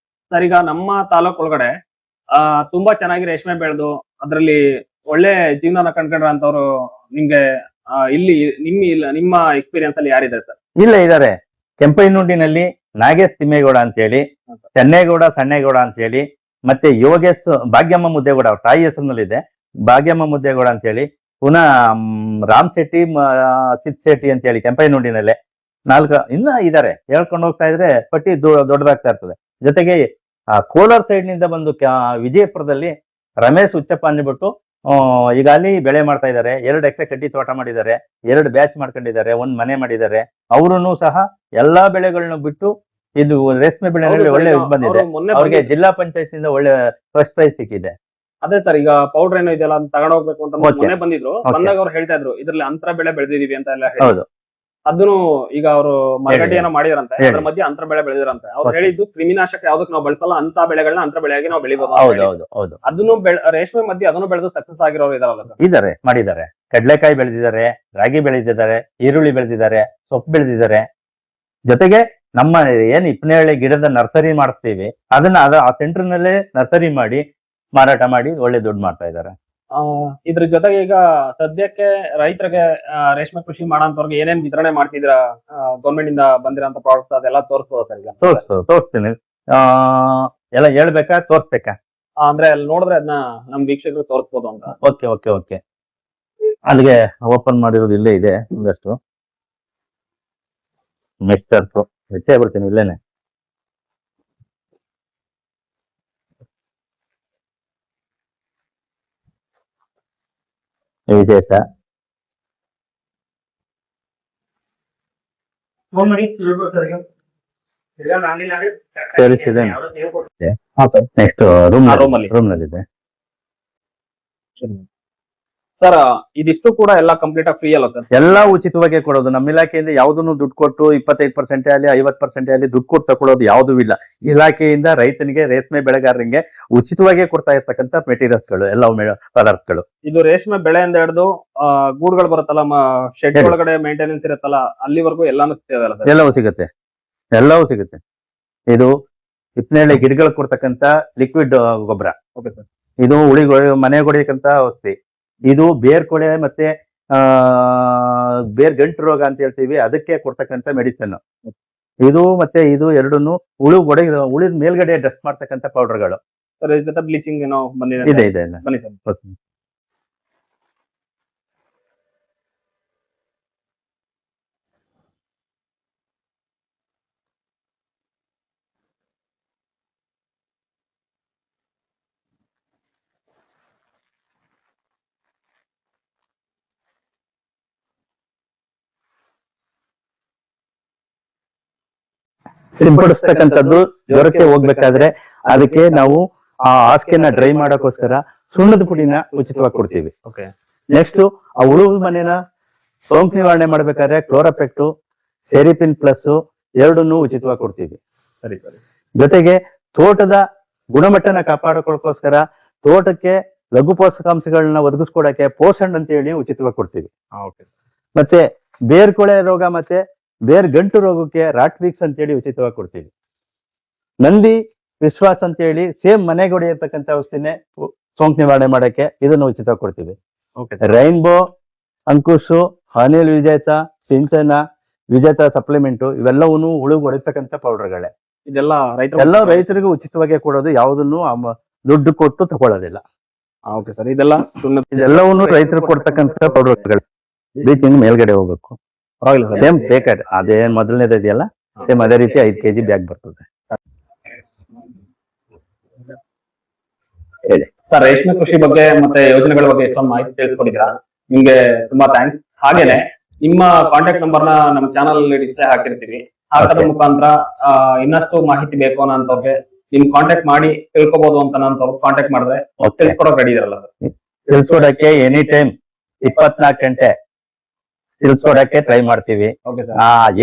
ಸರ್ ಈಗ ನಮ್ಮ ತಾಲೂಕ್ ಒಳಗಡೆ ತುಂಬಾ ಚೆನ್ನಾಗಿ ರೇಷ್ಮೆ ಬೆಳೆದು ಅದ್ರಲ್ಲಿ ಒಳ್ಳೆ ಜೀವನ ಕಂಡ್ಕೊಂಡ್ರ ಅಂತವ್ರು ನಿಮ್ಗೆ ಇಲ್ಲಿ ನಿಮ್ಮ ಎಕ್ಸ್ಪೀರಿಯನ್ಸ್ ಅಲ್ಲಿ ಯಾರಿದೆ ಸರ್? ಇಲ್ಲ ಇದಾರೆ. ಕೆಂಪೈನುಂಡಿನಲ್ಲಿ ನಾಗೇಶ್ ತಿಮ್ಮೇಗೌಡ ಅಂತ ಹೇಳಿ, ಚೆನ್ನೇಗೌಡ ಸಣ್ಣೇಗೌಡ ಅಂತ ಹೇಳಿ, ಮತ್ತೆ ಯೋಗೇಶ್ ಭಾಗ್ಯಮ್ಮ ಮುದ್ದೇಗೌಡ ಅವ್ರ ತಾಯಿ ಹೆಸರಿನಲ್ಲಿದೆ, ಭಾಗ್ಯಮ್ಮ ಮುದ್ದೇಗೌಡ ಅಂತ ಹೇಳಿ, ಪುನಃ ರಾಮ್ ಶೆಟ್ಟಿ ಸಿದ್ ಶೆಟ್ಟಿ ಅಂತ ಹೇಳಿ ಕೆಂಪೈನುಂಡಿನಲ್ಲೇ 4 ಇನ್ನ ಇದಾರೆ. ಹೇಳ್ಕೊಂಡು ಹೋಗ್ತಾ ಇದ್ರೆ ಪಟ್ಟಿ ದೊಡ್ಡದಾಗ್ತಾ ಇರ್ತದೆ. ಜೊತೆಗೆ ಕೋಲಾರ ಸೈಡ್ ನಿಂದ ಬಂದು ವಿಜಯಪುರದಲ್ಲಿ ರಮೇಶ್ ಉಚ್ಚಪ್ಪ ಅಂದ್ಬಿಟ್ಟು ಈಗ ಅಲ್ಲಿ ಬೆಳೆ ಮಾಡ್ತಾ ಇದ್ದಾರೆ. 2 ಎಕರೆ ಕಡ್ಡಿ ತೋಟ ಮಾಡಿದ್ದಾರೆ, 2 ಬ್ಯಾಚ್ ಮಾಡ್ಕೊಂಡಿದ್ದಾರೆ, 1 ಮನೆ ಮಾಡಿದ್ದಾರೆ. ಅವರೂ ಸಹ ಎಲ್ಲಾ ಬೆಳೆಗಳನ್ನ ಬಿಟ್ಟು ಇದು ರೇಷ್ಮೆ ಬೆಳೆನಲ್ಲಿ ಒಳ್ಳೆ ಇದು ಬಂದಿದೆ. ಅವ್ರಿಗೆ ಜಿಲ್ಲಾ ಪಂಚಾಯತ್ ಇಂದ ಒಳ್ಳೆ ಫಸ್ಟ್ ಪ್ರೈಸ್ ಸಿಕ್ಕಿದೆ. ಅದೇ ಸರ್, ಈಗ ಪೌಡರ್ ಏನೋ ಇದೆಯಲ್ಲ ಅಂತ ತಗೊಂಡ್ ಹೋಗ್ಬೇಕು ಅಂತ Okay. ಮೊನ್ನೆ ಬಂದಿದ್ರು. Okay. ಬಂದಾಗ ಅವ್ರು ಹೇಳ್ತಾ ಇದ್ರು ಇದ್ರಲ್ಲಿ ಅಂತರ ಬೆಳೆ ಬೆಳೆದಿದೀವಿ ಅಂತ ಎಲ್ಲ ಹೇಳಿ. ಹೌದು, ಅದನ್ನು ಈಗ ಅವರು ಮರಗಡ್ಡಿ ಏನೋ ಮಾಡಿದಾರಂತೆ, ಹೇಳಿ. ಅದ್ರ ಮಧ್ಯೆ ಅಂತರ ಬೆಳೆ ಬೆಳೆದಿರಂತೆ. ಅವ್ರು Okay. ಹೇಳಿದ್ದು ಕ್ರಿಮಿನಾಶಕ ಯಾವ್ದಕ್ ನಾವು ಬಳಸಲ್ಲ, ಅಂತ ಬೆಳೆಗಳನ್ನ ಅಂತರ ಬೆಳೆಯಾಗಿ ನಾವು ಬೆಳಿಬಹುದು ಅಂತ ಹೌದು, ಹೇಳಿ. ಹೌದು, ಹೌದು. ಅದನ್ನು ರೇಷ್ಮೆ ಮಧ್ಯೆ ಅದನ್ನು ಬೆಳೆದು ಸಕ್ಸಸ್ ಆಗಿರೋರು ಇದಾರಲ್ಲ ಸರ್? ಇದಾರೆ, ಮಾಡಿದ್ದಾರೆ. ಕಡ್ಲೆಕಾಯಿ ಬೆಳೆದಿದ್ದಾರೆ, ರಾಗಿ ಬೆಳೆದಿದ್ದಾರೆ, ಈರುಳ್ಳಿ ಬೆಳೆದಿದ್ದಾರೆ, ಸೊಪ್ಪು ಬೆಳೆದಿದ್ದಾರೆ. ಜೊತೆಗೆ ನಮ್ಮ ಏನ್ ಇಪ್ಪನೇಳೆ ಗಿಡದ ನರ್ಸರಿ ಮಾಡಿಸ್ತೀವಿ ಅದನ್ನ ಆ ಸೆಂಟರ್ ನಲ್ಲೇ ನರ್ಸರಿ ಮಾಡಿ ಮಾರಾಟ ಮಾಡಿ ಒಳ್ಳೆ ದುಡ್ಡು ಮಾಡ್ತಾ ಇದ್ದಾರೆ. ಇದ್ರ ಜೊತೆಗೆ ಈಗ ಸದ್ಯಕ್ಕೆ ರೈತರಿಗೆ ರೇಷ್ಮೆ ಕೃಷಿ ಮಾಡೋಂಥವ್ರಿಗೆ ಏನೇನ್ ವಿತರಣೆ ಮಾಡ್ತಿದ್ರ ಗೌರ್ಮೆಂಟ್ ಇಂದ ಬಂದಿರೋಂಥ ಪ್ರಾಡಕ್ಟ್ಸ್ ಅದೆಲ್ಲ ತೋರಿಸ್ಬೋದು ಸರ್? ಈಗ ತೋರಿಸ್ತೀನಿ. ಎಲ್ಲ ಹೇಳ್ಬೇಕಾ ತೋರ್ಸ್ಬೇಕಾ? ಅಂದ್ರೆ ಅಲ್ಲಿ ನೋಡಿದ್ರೆ ಅದನ್ನ ನಮ್ ವೀಕ್ಷಕರು ತೋರಿಸ್ಬೋದು ಅಂತ. Okay okay okay. ಅಲ್ಲಿಗೆ ಓಪನ್ ಮಾಡಿರೋದು ಇಲ್ಲೇ ಇದೆ ಒಂದಷ್ಟು ಮಿಕ್ಸರ್ಸ್ ಹೆಚ್ಚೇ ಬಿಡ್ತೀನಿ ಇಲ್ಲೇನೆ. ವಿಶೇಷ ಸೇರಿಸಿದೆ. ನೆಕ್ಸ್ಟ್ ರೂಮ್ ರೂಮಲ್ಲಿ ನಲ್ಲಿದೆ. ಸರ್ ಇದಿಷ್ಟು ಕೂಡ ಎಲ್ಲ ಕಂಪ್ಲೀಟ್ ಆಗಿ ಫ್ರೀ ಅಲ್ಲ ಸರ್? ಎಲ್ಲಾ ಉಚಿತವಾಗಿ ಕೊಡೋದು. ನಮ್ಮ ಇಲಾಖೆಯಿಂದ ಯಾವ್ದನ್ನು ದುಡ್ಡು ಕೊಟ್ಟು 25% ಆಗಲಿ 50% ಆಗಲಿ ದುಡ್ಡು ಕೊಟ್ಟು ತಗೊಳ್ಳೋದು ಯಾವುದೂ ಇಲ್ಲ. ಇಲಾಖೆಯಿಂದ ರೈತನಿಗೆ ರೇಷ್ಮೆ ಬೆಳೆಗಾರರಿಗೆ ಉಚಿತವಾಗಿ ಕೊಡ್ತಾ ಇರ್ತಕ್ಕಂಥ ಮೆಟೀರಿಯಲ್ಸ್ಗಳು ಎಲ್ಲ ಪದಾರ್ಥಗಳು. ಇದು ರೇಷ್ಮೆ ಬೆಳೆ ಅಂತ ಹಿಡಿದು ಗೂಡ್ಗಳು ಬರುತ್ತಲ್ಲ, ಶೆಡ್ ಒಳಗಡೆ ಮೇಂಟೆನೆನ್ಸ್ ಇರುತ್ತಲ್ಲ, ಅಲ್ಲಿವರೆಗೂ ಎಲ್ಲಾನು ಸಿಗ್ತದಲ್ಲ ಸರ್? ಎಲ್ಲವೂ ಸಿಗುತ್ತೆ, ಎಲ್ಲವೂ ಸಿಗುತ್ತೆ. ಇದು ಹಿಪ್ಪನೇಳೆ ಗಿಡಗಳು ಕೊಡ್ತಕ್ಕಂಥ ಲಿಕ್ವಿಡ್ ಗೊಬ್ಬರ. Okay sir. ಇದು ಮನೆ ಹೊಡಿಯಕ್ಕಂತ ಔಷಧಿ. ಇದು ಬೇರ್ಕೊಳೆ ಮತ್ತೆ ಬೇರ್ ಗಂಟು ರೋಗ ಅಂತ ಹೇಳ್ತೀವಿ, ಅದಕ್ಕೆ ಕೊಡ್ತಕ್ಕಂಥ ಮೆಡಿಸಿನ್ ಇದು. ಮತ್ತೆ ಇದು ಎರಡನ್ನು ಉಳಿದ ಮೇಲ್ಗಡೆ ಡಸ್ಟ್ ಮಾಡ್ತಕ್ಕಂಥ ಪೌಡರ್ಗಳು. ಸರ್ ಇದ್ರ ಜೊತೆ ಬ್ಲೀಚಿಂಗ್ ಏನೋ ಬಂದಿದೆ ಇದೆ ಇದೆ ಇದೆ. ಬನ್ನಿ ಸರ್. ಸಿಂಪಡಿಸ್ತಕ್ಕಂಥದ್ದು ಜ್ವರಕ್ಕೆ ಹೋಗ್ಬೇಕಾದ್ರೆ ಅದಕ್ಕೆ ನಾವು ಆ ಹಾಸಿಗೆನ ಡ್ರೈ ಮಾಡಕ್ಕೋಸ್ಕರ ಸುಣ್ಣದ ಪುಡಿನ ಉಚಿತವಾಗಿ ಕೊಡ್ತೀವಿ. ಓಕೆ. ನೆಕ್ಸ್ಟ್ ಆ ಉಳುವು ಮನೆನ ಸೋಂಕು ನಿವಾರಣೆ ಮಾಡ್ಬೇಕಾದ್ರೆ ಕ್ಲೋರಾಪೆಕ್ಟು, ಸೆರಿಪಿನ್ ಪ್ಲಸ್ ಎರಡನ್ನೂ ಉಚಿತವಾಗಿ ಕೊಡ್ತೀವಿ. ಸರಿ ಸರಿ. ಜೊತೆಗೆ ತೋಟದ ಗುಣಮಟ್ಟನ ಕಾಪಾಡಿಕೊಳ್ಳೋಕೋಸ್ಕರ ತೋಟಕ್ಕೆ ಲಘು ಪೋಷಕಾಂಶಗಳನ್ನ ಒದಗಿಸ್ಕೊಡಕ್ಕೆ ಪೋಷಣ್ ಅಂತ ಹೇಳಿ ಉಚಿತವಾಗಿ ಕೊಡ್ತೀವಿ. ಮತ್ತೆ ಬೇರ್ಕೊಳೆ ರೋಗ ಮತ್ತೆ ಬೇರ್ ಗಂಟು ರೋಗಕ್ಕೆ ರಾಟ್ ವೀಕ್ಸ್ ಅಂತ ಹೇಳಿ ಉಚಿತವಾಗಿ ಕೊಡ್ತೀವಿ. ನಂದಿ ವಿಶ್ವಾಸ ಅಂತ ಹೇಳಿ ಸೇಮ್ ಮನೆಗೆ ಹೊಡೆಯತಕ್ಕಂಥ ಔಷಧಿನೇ ಸೋಂಕು ನಿವಾರಣೆ ಮಾಡಕ್ಕೆ ಇದನ್ನು ಉಚಿತವಾಗಿ ಕೊಡ್ತೀವಿ. ರೈನ್ಬೋ, ಅಂಕುಶು, ಅನಿಲ್ ವಿಜೇತ, ಸಿಂಚನ, ವಿಜೇತ ಸಪ್ಲಿಮೆಂಟು ಇವೆಲ್ಲವೂ ಹುಳುಗ್ ಹೊಡೆತಕ್ಕಂಥ ಪೌಡರ್ಗಳೇ. ಇದೆಲ್ಲ ಎಲ್ಲ ರೈತರಿಗೂ ಉಚಿತವಾಗಿ ಕೊಡೋದು, ಯಾವುದನ್ನು ದುಡ್ಡು ಕೊಟ್ಟು ತಗೊಳ್ಳೋದಿಲ್ಲ. Okay sir. ಇದೆಲ್ಲವನ್ನೂ ರೈತರು ಕೊಡ್ತಕ್ಕಂಥ ಪೌಡರ್ಗಳು. ಬ್ಲೀಚಿಂಗ್ ಮೇಲ್ಗಡೆ ಹೋಗ್ಬೇಕು. ಸೇಮ್ ಬೇಕಾದ್ರೆ ಅದೇನ್ ಮೊದಲನೇದು ಇದೆಯಲ್ಲ ಸೇಮ್ ಅದೇ ರೀತಿ 5 kg ಬ್ಯಾಗ್ ಬರ್ತದೆ. ಹೇಳಿ ಸರ್. ರೇಷ್ಮೆ ಕೃಷಿ ಬಗ್ಗೆ ಮತ್ತೆ ಯೋಜನೆಗಳ ಬಗ್ಗೆ ಎಷ್ಟೊಂದು ಮಾಹಿತಿ ತಿಳಿಸ್ಕೊಟ್ಟಿದ್ದೀರಾ, ನಿಮ್ಗೆ ತುಂಬಾ ಥ್ಯಾಂಕ್ಸ್. ಹಾಗೇನೆ ನಿಮ್ಮ ಕಾಂಟ್ಯಾಕ್ಟ್ ನಂಬರ್ ನ ನಮ್ಮ ಚಾನಲ್ ಡಿಸ್ಪ್ಲೇ ಹಾಕಿರ್ತೀವಿ. ಹಾಕೋದ್ರ ಮುಖಾಂತರ ಇನ್ನಷ್ಟು ಮಾಹಿತಿ ಬೇಕು ಅನ್ನೋಂಥವ್ರಿಗೆ ನಿಮ್ ಕಾಂಟ್ಯಾಕ್ಟ್ ಮಾಡಿ ತಿಳ್ಕೊಬಹುದು ಅಂತ ಅನ್ನೋಂಥವ್ರು ಕಾಂಟ್ಯಾಕ್ಟ್ ಮಾಡಿದ್ರೆ ತಿಳ್ಸ್ಕೊಡೋಕೆ ರೆಡಿ ಇರಲ್ಲ ಸರ್? ತಿಳ್ಸ್ಕೊಡಕ್ಕೆ ಎನಿ ಟೈಮ್ 24 ಗಂಟೆ ತಿಳ್ಸ್ಕೊಡಕ್ಕೆ ಟ್ರೈ ಮಾಡ್ತೀವಿ.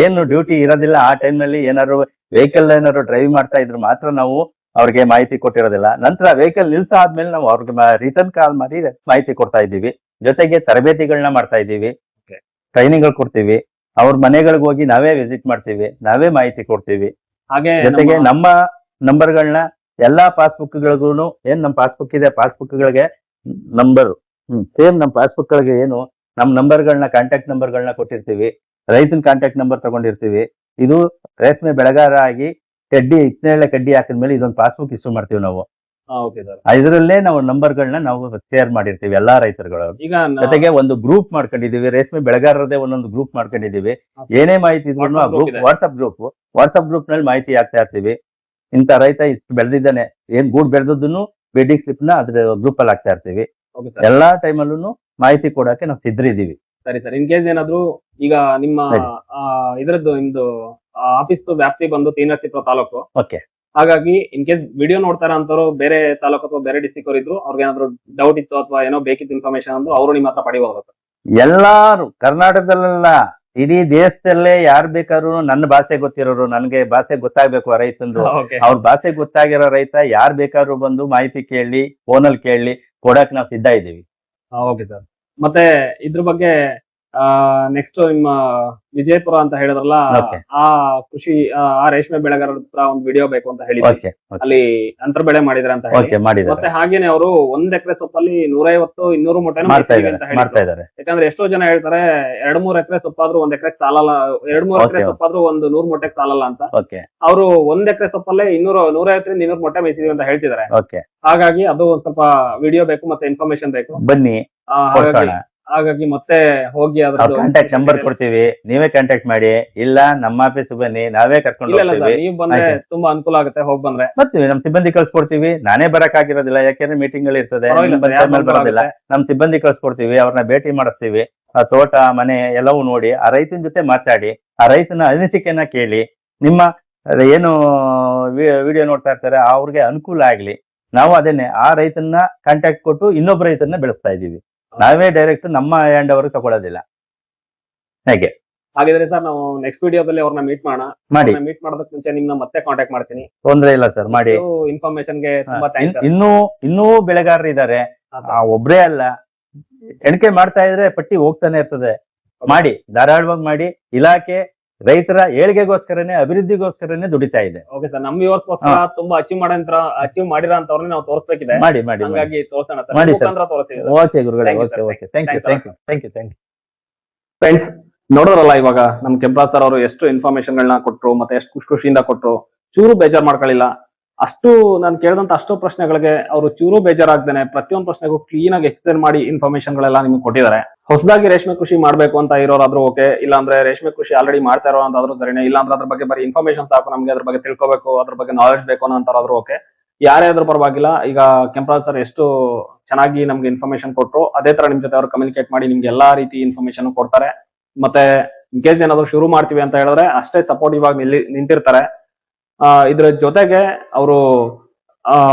ಏನು ಡ್ಯೂಟಿ ಇರೋದಿಲ್ಲ ಆ ಟೈಮ್ ನಲ್ಲಿ ಏನಾದ್ರು ವೆಹಿಕಲ್ ಏನಾದ್ರು ಡ್ರೈವ್ ಮಾಡ್ತಾ ಇದ್ರು ಮಾತ್ರ ನಾವು ಅವ್ರಿಗೆ ಮಾಹಿತಿ ಕೊಟ್ಟಿರೋದಿಲ್ಲ. ನಂತರ ವೆಹಿಕಲ್ ನಿಲ್ಸ ಆದ್ಮೇಲೆ ನಾವು ಅವ್ರಿಗೆ ರಿಟರ್ನ್ ಕಾಲ್ ಮಾಡಿ ಮಾಹಿತಿ ಕೊಡ್ತಾ ಇದ್ದೀವಿ. ಜೊತೆಗೆ ತರಬೇತಿಗಳನ್ನ ಮಾಡ್ತಾ ಇದ್ದೀವಿ, ಟ್ರೈನಿಂಗ್ ಕೊಡ್ತೀವಿ. ಅವ್ರ ಮನೆಗಳಿಗೆ ಹೋಗಿ ನಾವೇ ವಿಸಿಟ್ ಮಾಡ್ತೀವಿ, ನಾವೇ ಮಾಹಿತಿ ಕೊಡ್ತೀವಿ. ಹಾಗೆ ಜೊತೆಗೆ ನಮ್ಮ ನಂಬರ್ಗಳನ್ನ ಎಲ್ಲಾ ಪಾಸ್ಬುಕ್ಗಳಿಗೂ ಏನ್ ನಮ್ಮ ಪಾಸ್ಬುಕ್ ಇದೆ ಪಾಸ್ಬುಕ್ಗಳಿಗೆ ನಂಬರ್ ಸೇಮ್ ನಮ್ಮ ಪಾಸ್ಬುಕ್ಗಳಿಗೆ ಏನು ನಮ್ಮ ನಂಬರ್ಗಳನ್ನ ಕಾಂಟ್ಯಾಕ್ಟ್ ನಂಬರ್ಗಳನ್ನ ಕೊಟ್ಟಿರ್ತೀವಿ. ರೈತನ ಕಾಂಟ್ಯಾಕ್ಟ್ ನಂಬರ್ ತಗೊಂಡಿರ್ತೀವಿ. ಇದು ರೇಷ್ಮೆ ಬೆಳೆಗಾರ ಆಗಿ ಇಚ್ಚನೆಳ್ಳೆ ಕಡ್ಡಿ ಹಾಕಿದ್ಮೇಲೆ ಇದೊಂದು ಪಾಸ್ಬುಕ್ ಇಶ್ಯೂ ಮಾಡ್ತೀವಿ ನಾವು. ಇದರಲ್ಲೇ ನಾವು ನಂಬರ್ಗಳನ್ನ ನಾವು ಶೇರ್ ಮಾಡಿರ್ತೀವಿ ಎಲ್ಲಾ ರೈತರುಗಳು. ಜೊತೆಗೆ ಒಂದು ಗ್ರೂಪ್ ಮಾಡ್ಕೊಂಡಿದೀವಿ, ರೇಷ್ಮೆ ಬೆಳೆಗಾರರದೇ ಒಂದೊಂದು ಗ್ರೂಪ್ ಮಾಡ್ಕೊಂಡಿದೀವಿ. ಏನೇ ಮಾಹಿತಿ ಇದ್ರು ಆ ಗ್ರೂಪ್ ವಾಟ್ಸ್ಆಪ್ ಗ್ರೂಪ್ ನಲ್ಲಿ ಮಾಹಿತಿ ಹಾಕ್ತಾ ಇರ್ತೀವಿ. ಇಂಥ ರೈತ ಇಷ್ಟು ಬೆಳೆದಿದ್ದಾನೆ, ಏನ್ ಗೂಡ್ ಬೆಳೆದದ್ದನ್ನು ಬೆಡ್ಡಿಂಗ್ ಸ್ಲಿಪ್ ನ ಅದ್ರ ಗ್ರೂಪ್ ಅಲ್ಲಿ ಹಾಕ್ತಾ ಇರ್ತೀವಿ. ಎಲ್ಲಾ ಟೈಮಲ್ಲೂ ಮಾಹಿತಿ ಕೊಡಕ್ಕೆ ನಾವು ಸಿದ್ಧರಿದ್ದೀವಿ. ಸರಿ ಸರ್. ಇನ್ ಕೇಸ್ ಏನಾದ್ರು ಈಗ ನಿಮ್ಮ ಇದ್ರದ್ದು ನಿಮ್ದು ಆಫೀಸ್ ವ್ಯಾಪ್ತಿ ಬಂದು ತೀನರಸೀಪುರ ತಾಲೂಕು. ಓಕೆ. ಹಾಗಾಗಿ ಇನ್ ಕೇಸ್ ವಿಡಿಯೋ ನೋಡ್ತಾರ ಅಂತವ್ರು ಬೇರೆ ತಾಲೂಕು ಅಥವಾ ಬೇರೆ ಡಿಸ್ಟಿಕ್ ಅವ್ರು ಇದ್ರು, ಅವ್ರಿಗೆ ಏನಾದ್ರು ಡೌಟ್ ಇತ್ತು ಅಥವಾ ಏನೋ ಬೇಕಿತ್ತು ಇನ್ಫಾರ್ಮೇಶನ್ ಅಂದ್ರೆ ಅವರು ನಿಮ್ಮ ಹತ್ರ ಪಡಿಬಹುದು. ಎಲ್ಲಾರು ಕರ್ನಾಟಕದಲ್ಲ ಇಡೀ ದೇಶದಲ್ಲೇ ಯಾರು ಬೇಕಾದ್ರು ನನ್ನ ಭಾಷೆ ಗೊತ್ತಿರೋರು, ನನ್ಗೆ ಭಾಷೆ ಗೊತ್ತಾಗ್ಬೇಕು ರೈತಂದು, ಅವ್ರ ಭಾಷೆ ಗೊತ್ತಾಗಿರೋ ರೈತ ಯಾರು ಬೇಕಾದ್ರು ಬಂದು ಮಾಹಿತಿ ಕೇಳಿ ಫೋನಲ್ಲಿ ಕೇಳಿ ಕೊಡಕ್ ನಾವು ಸಿದ್ಧ ಇದ್ದೀವಿ. Okay sir. ಮತ್ತೆ ಇದ್ರ ಬಗ್ಗೆ ನೆಕ್ಸ್ಟ್ ನಿಮ್ಮ ವಿಜಯಪುರ ಅಂತ ಹೇಳಿದ್ರಲ್ಲ, ಆ ಕೃಷಿ ಆ ರೇಷ್ಮೆ ಬೆಳೆಗಾರರ ಹತ್ರ ಒಂದು ವಿಡಿಯೋ ಬೇಕು ಅಂತ ಹೇಳಿ ಅಲ್ಲಿ ಅಂತರ ಬೆಳೆ ಮಾಡಿದ್ರೆ ಅಂತ ಹೇಳಿ. ಮತ್ತೆ ಹಾಗೇನೆ ಅವರು 1 ಎಕರೆ ಸೊಪ್ಪಲ್ಲಿ 150-200 ಮೂಟೆ ಅಂತ ಹೇಳಿದ್ದಾರೆ. ಯಾಕಂದ್ರೆ ಎಷ್ಟೋ ಜನ ಹೇಳ್ತಾರೆ 2-3 ಎಕರೆ ಸೊಪ್ಪಾದ್ರೂ 1 ಎಕರೆ ಸಾಲಲ್ಲ, 2-3 ಎಕರೆ ಸೊಪ್ಪಾದ್ರೂ 100 ಮೂಟೆಗೆ ಸಾಲಲ್ಲ ಅಂತ. ಅವರು 1 ಎಕರೆ ಸೊಪ್ಪಲ್ಲೇ 150-200 ಮೂಟೆ ಮೇಯಿಸಿದೀವಿ ಅಂತ ಹೇಳ್ತಿದ್ದಾರೆ. ಹಾಗಾಗಿ ಅದು ಒಂದ್ ಸ್ವಲ್ಪ ವಿಡಿಯೋ ಬೇಕು ಮತ್ತೆ ಇನ್ಫಾರ್ಮೇಶನ್ ಬೇಕು. ಬನ್ನಿ ಹಾಗಾಗಿ ಮತ್ತೆ ಹೋಗಿ ಕಾಂಟ್ಯಾಕ್ಟ್ ನಂಬರ್ ಕೊಡ್ತೀವಿ, ನೀವೇ ಕಾಂಟ್ಯಾಕ್ಟ್ ಮಾಡಿ. ಇಲ್ಲ ನಮ್ಮ ಆಫೀಸ್ ಬನ್ನಿ, ನಾವೇ ಕರ್ಕೊಂಡು ಹೋಗ್ತೀವಿ. ನೀವು ಬಂದ್ರೆ ತುಂಬಾ ಅನುಕೂಲ ಆಗುತ್ತೆ. ಹೋಗಿ ಬಂದ್ರೆ ಬರ್ತೀವಿ, ನಮ್ ಸಿಬ್ಬಂದಿ ಕಳ್ಸ್ಕೊಡ್ತೀವಿ. ನಾನೇ ಬರಕ್ ಆಗಿರೋದಿಲ್ಲ, ಯಾಕೆಂದ್ರೆ ಮೀಟಿಂಗ್ ಅಲ್ಲಿ ಇರ್ತದೆ, ಬರೋದಿಲ್ಲ. ನಮ್ ಸಿಬ್ಬಂದಿ ಕಳ್ಸ್ಕೊಡ್ತೀವಿ, ಅವ್ರನ್ನ ಭೇಟಿ ಮಾಡಿಸ್ತೀವಿ. ಆ ತೋಟ ಮನೆ ಎಲ್ಲವೂ ನೋಡಿ ಆ ರೈತನ ಜೊತೆ ಮಾತಾಡಿ, ಆ ರೈತನ ಅನಿಸಿಕೆನ ಕೇಳಿ, ನಿಮ್ಮ ಏನು ವಿಡಿಯೋ ನೋಡ್ತಾ ಇರ್ತಾರೆ ಅವ್ರಿಗೆ ಅನುಕೂಲ ಆಗ್ಲಿ. ನಾವು ಅದನ್ನೇ ಆ ರೈತನ ಕಾಂಟ್ಯಾಕ್ಟ್ ಕೊಟ್ಟು ಇನ್ನೊಬ್ಬ ರೈತನ ಬೆಳೆಸ್ತಾ ಇದೀವಿ. ನಾವೇ ಡೈರೆಕ್ಟ್ ನಮ್ಮ ಹ್ಯಾಂಡ್ ಓವರ್ ತಗೊಳ್ಳೋದಿಲ್ಲ. ಹೇಗೆ ಹಾಗಿದ್ರೆ ಸರ್ ನಾವು ನೆಕ್ಸ್ಟ್ ವಿಡಿಯೋದಲ್ಲಿ ಅವ್ರನ್ನ ಮೀಟ್ ಮಾಡೋದಕ್ಕೆ ಮುಂಚೆ ನಿಮ್ನ ಮತ್ತೆ ಕಾಂಟ್ಯಾಕ್ಟ್ ಮಾಡ್ತೀನಿ. ತೊಂದ್ರೆ ಇಲ್ಲ ಸರ್, ಮಾಡಿ. ಇನ್ಫಾರ್ಮೇಶನ್ಗೆ ತುಂಬಾ ಥ್ಯಾಂಕ್ಸ್. ಇನ್ನೂ ಬೆಳೆಗಾರರು ಇದ್ದಾರೆ, ಒಬ್ರೇ ಅಲ್ಲ. ಎಣಿಕೆ ಮಾಡ್ತಾ ಇದ್ರೆ ಪಟ್ಟಿ ಹೋಗ್ತಾನೆ ಇರ್ತದೆ. ಮಾಡಿ, ಧಾರಾಳವಾಗಿ ಮಾಡಿ. ಇಲಾಖೆ ರೈತರ ಏಳಿಗೆಗೋಸ್ಕರನೇ ಅಭಿವೃದ್ಧಿಗೋಸ್ಕರನೇ ದುಡಿತಾ ಇದೆ. Okay sir. ನಮ್ಮ ವ್ಯೂವರ್ಸ್ಗೋಸ್ಕರ ತುಂಬಾ ಅಚೀವ್ ಮಾಡಿರೋ ಅಂತವ್ರನ್ನ ನಾವು ತೋರಿಸ್ಬೇಕಿದೆ. ಮಾಡಿ ಹಾಗಾಗಿ ತೋರಿಸೋಣ. ಓಕೆ ಗುರುಗಳೇ, ಓಕೆ ಥ್ಯಾಂಕ್ ಯು. ಫ್ರೆಂಡ್ಸ್ ನೋಡಿದ್ರಲ್ಲ, ಇವಾಗ ನಮ್ ಕೆಂಪರಾಜ್ ಸರ್ ಅವರು ಎಷ್ಟು ಇನ್ಫಾರ್ಮೇಶನ್ ಗಳನ್ನ ಕೊಟ್ರು, ಮತ್ತೆ ಎಷ್ಟು ಖುಷಿಯಿಂದ ಕೊಟ್ರು, ಚೂರು ಬೇಜಾರ್ ಮಾಡ್ಕೊಳ್ಳಿಲ್ಲ. ಅಷ್ಟು ನಾನು ಕೇಳಿದಂತ ಅಷ್ಟು ಪ್ರಶ್ನೆಗಳಿಗೆ ಅವರು ಚೂರು ಬೇಜಾರಾಗ್ದೇನೆ ಪ್ರತಿಯೊಂದು ಪ್ರಶ್ನೆಗೂ ಕ್ಲೀನ್ ಆಗಿ ಎಕ್ಸ್ಪ್ಲೇನ್ ಮಾಡಿ ಇನ್ಫಾರ್ಮೇಶನ್ ಗಳೆಲ್ಲ ನಿಮ್ಗೆ ಕೊಟ್ಟಿದ್ದಾರೆ. ಹೊಸದಾಗಿ ರೇಷ್ಮೆ ಕೃಷಿ ಮಾಡ್ಬೇಕು ಅಂತ ಇರೋರಾದ್ರೂ ಓಕೆ, ಇಲ್ಲಾಂದ್ರೆ ರೇಷ್ಮೆ ಕೃಷಿ ಆಲ್ರೆಡಿ ಮಾಡ್ತಾ ಇರೋ ಅಂತಾದ್ರೂ ಸರಿನೇ, ಇಲ್ಲಾಂದ್ರೆ ಅದ್ರ ಬಗ್ಗೆ ಬರೀ ಇನ್ಫಾರ್ಮೇಶನ್ ಸಾಕು, ನಮ್ಗೆ ಅದ್ರ ಬಗ್ಗೆ ತಿಳ್ಕೊಬೇಕು, ಅದ್ರ ಬಗ್ಗೆ ನಾಲೆಡ್ಜ್ ಬೇಕು ಅನ್ನೋ ಅಂತಾರಾದ್ರೂ ಓಕೆ. ಯಾರೇ ಆದ್ರೂ ಪರವಾಗಿಲ್ಲ. ಈಗ ಕೆಂಪರಾಜ್ ಸರ್ ಎಷ್ಟು ಚೆನ್ನಾಗಿ ನಮ್ಗೆ ಇನ್ಫಾರ್ಮೇಶನ್ ಕೊಟ್ರು, ಅದೇ ತರ ನಿಮ್ ಜೊತೆ ಅವ್ರು ಕಮ್ಯುನಿಕೇಟ್ ಮಾಡಿ ನಿಮ್ಗೆ ಎಲ್ಲಾ ರೀತಿ ಇನ್ಫಾರ್ಮೇಶನ್ ಕೊಡ್ತಾರೆ. ಮತ್ತೆ ಇನ್ ಕೇಸ್ ಏನಾದ್ರು ಶುರು ಮಾಡ್ತೀವಿ ಅಂತ ಹೇಳಿದ್ರೆ ಅಷ್ಟೇ ಸಪೋರ್ಟಿವ್ ಆಗಿ ನಿಂತಿರ್ತಾರೆ. ಇದ್ರ ಜೊತೆಗೆ ಅವರು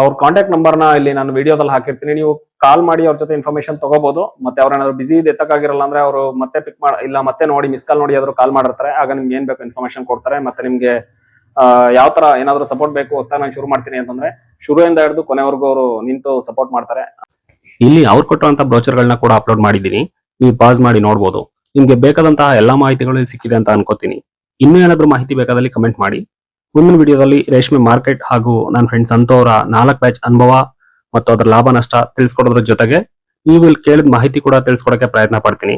ಅವ್ರ ಕಾಂಟ್ಯಾಕ್ಟ್ ನಂಬರ್ನ ಇಲ್ಲಿ ನಾನು ವಿಡಿಯೋದಲ್ಲಿ ಹಾಕಿರ್ತೀನಿ. ನೀವು ಕಾಲ್ ಮಾಡಿ ಅವ್ರ ಜೊತೆ ಇನ್ಫಾರ್ಮೇಶನ್ ತಗೋಬಹುದು. ಮತ್ತೆ ಅವ್ರೇನಾದ್ರು ಬಿಸಿ ಎತ್ತಕ್ಕಾಗಿರಲ್ಲ ಅಂದ್ರೆ ಅವರು ಮತ್ತೆ ಮತ್ತೆ ನೋಡಿ ಮಿಸ್ ಕಾಲ್ ನೋಡಿ ಆದ್ರೂ ಕಾಲ್ ಮಾಡಿರ್ತಾರೆ. ಆಗ ನಿಮ್ಗೆ ಏನ್ ಬೇಕು ಇನ್ಫಾರ್ಮೇಶನ್ ಕೊಡ್ತಾರೆ. ಮತ್ತೆ ನಿಮ್ಗೆ ಯಾವ ತರ ಏನಾದ್ರು ಸಪೋರ್ಟ್ ಬೇಕು, ಹೊಸದಾಗಿ ನಾನು ಶುರು ಮಾಡ್ತೀನಿ ಅಂತಂದ್ರೆ ಶುರುವಿಂದ ಹಿಡಿದು ಕೊನೆವರೆಗೂ ಅವರು ನಿಂತು ಸಪೋರ್ಟ್ ಮಾಡ್ತಾರೆ. ಇಲ್ಲಿ ಅವ್ರು ಕೊಟ್ಟಂತ ಬ್ರೋಚರ್ ಗಳನ್ನ ಕೂಡ ಅಪ್ಲೋಡ್ ಮಾಡಿದೀನಿ, ನೀವು ಪಾಸ್ ಮಾಡಿ ನೋಡಬಹುದು. ನಿಮ್ಗೆ ಬೇಕಾದಂತಹ ಎಲ್ಲಾ ಮಾಹಿತಿಗಳು ಸಿಕ್ಕಿದೆ ಅಂತ ಅನ್ಕೋತೀನಿ. ಇನ್ನೂ ಏನಾದ್ರೂ ಮಾಹಿತಿ ಬೇಕಾದಲ್ಲಿ ಕಮೆಂಟ್ ಮಾಡಿ. ಮುಂದಿನ ವಿಡಿಯೋದಲ್ಲಿ ರೇಷ್ಮೆ ಮಾರ್ಕೆಟ್ ಹಾಗೂ ನನ್ನ ಫ್ರೆಂಡ್ ಸಂತು ಅವರ 4 ಬ್ಯಾಚ್ ಅನುಭವ ಮತ್ತು ಅದರ ಲಾಭ ನಷ್ಟ ತಿಳಿಸ್ಕೊಡೋದ್ರ ಜೊತೆಗೆ ನೀವು ಇಲ್ಲಿ ಕೇಳಿದ ಮಾಹಿತಿ ಕೂಡ ತಿಳಿಸ್ಕೊಡಕ್ಕೆ ಪ್ರಯತ್ನ ಪಡ್ತೀನಿ.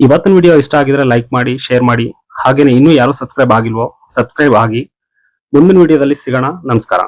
ಇವತ್ತಿನ ವಿಡಿಯೋ ಇಷ್ಟ ಆಗಿದ್ರೆ ಲೈಕ್ ಮಾಡಿ, ಶೇರ್ ಮಾಡಿ. ಹಾಗೇನೆ ಇನ್ನೂ ಯಾರು ಸಬ್ಸ್ಕ್ರೈಬ್ ಆಗಿಲ್ವೋ ಸಬ್ಸ್ಕ್ರೈಬ್ ಆಗಿ. ಮುಂದಿನ ವಿಡಿಯೋದಲ್ಲಿ ಸಿಗೋಣ. ನಮಸ್ಕಾರ.